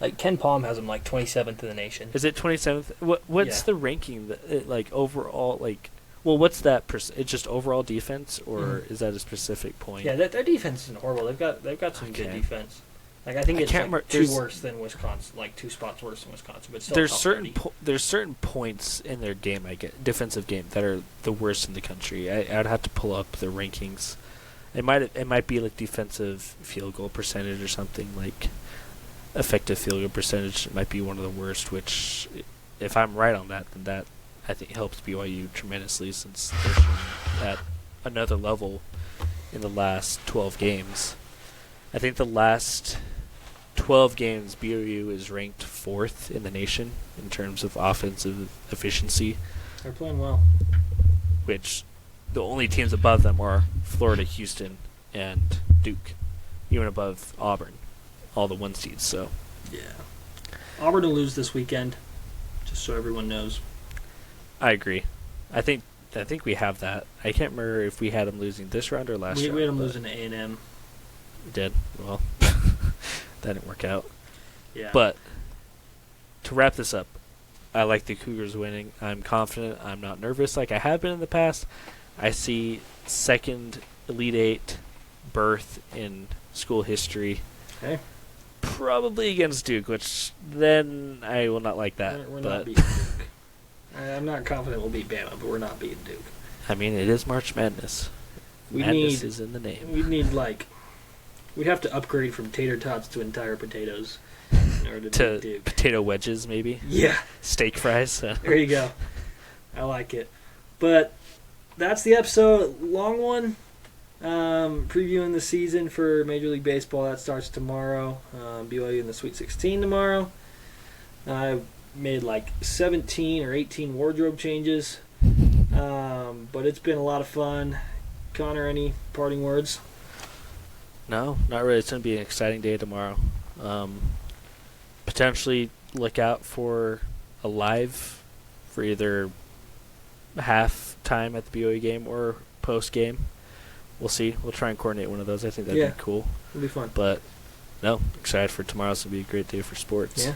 Like, Ken Palm has them like 27th in the nation. Is it 27th? What's the ranking? Like, overall, like... Well, what's that? It's just overall defense, or is that a specific point? Yeah, their defense isn't horrible. They've got some good defense. Like, I think it's like two worse than Wisconsin, like 2 spots worse than Wisconsin, but still. There's certain points in their game, defensive game, that are the worst in the country. I'd have to pull up the rankings. It might be like defensive field goal percentage or something, like effective field goal percentage might be one of the worst. Which, if I'm right on that, then that I think helps BYU tremendously, since they're at another level in the last 12 games. I think the last 12 games, BYU is ranked 4th in the nation in terms of offensive efficiency. They're playing well. Which the only teams above them are Florida, Houston, and Duke, even above Auburn, all the 1 seeds. So, yeah, Auburn will lose this weekend, just so everyone knows. I agree. I think we have that. I can't remember if we had them losing this round or last round. We had them losing to A&M. We did? Well, that didn't work out. Yeah. But to wrap this up, I like the Cougars winning. I'm confident. I'm not nervous like I have been in the past. I see second Elite Eight berth in school history. Okay. Probably against Duke, which then I will not like that. We're not beating Duke. I'm not confident we'll beat Bama, but we're not beating Duke. I mean, it is March Madness. Madness is in the name. We'd have to upgrade from tater tots to entire potatoes in order to beat Duke. Potato wedges, maybe? Yeah. Steak fries. There you go. I like it. But that's the episode. Long one. Previewing the season for Major League Baseball. That starts tomorrow. BYU in the Sweet 16 tomorrow. I made like 17 or 18 wardrobe changes. But it's been a lot of fun. Connor, any parting words? No, not really. It's going to be an exciting day tomorrow. Potentially look out for a live for either half time at the BYU game or post game. We'll see. We'll try and coordinate one of those. I think that'd be cool. It'll be fun. But no, excited for tomorrow. It's going to be a great day for sports. Yeah.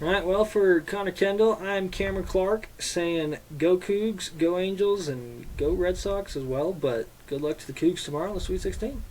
All right, well, for Connor Kendall, I'm Cameron Clark saying go Cougs, go Angels, and go Red Sox as well. But good luck to the Cougs tomorrow in the Sweet 16.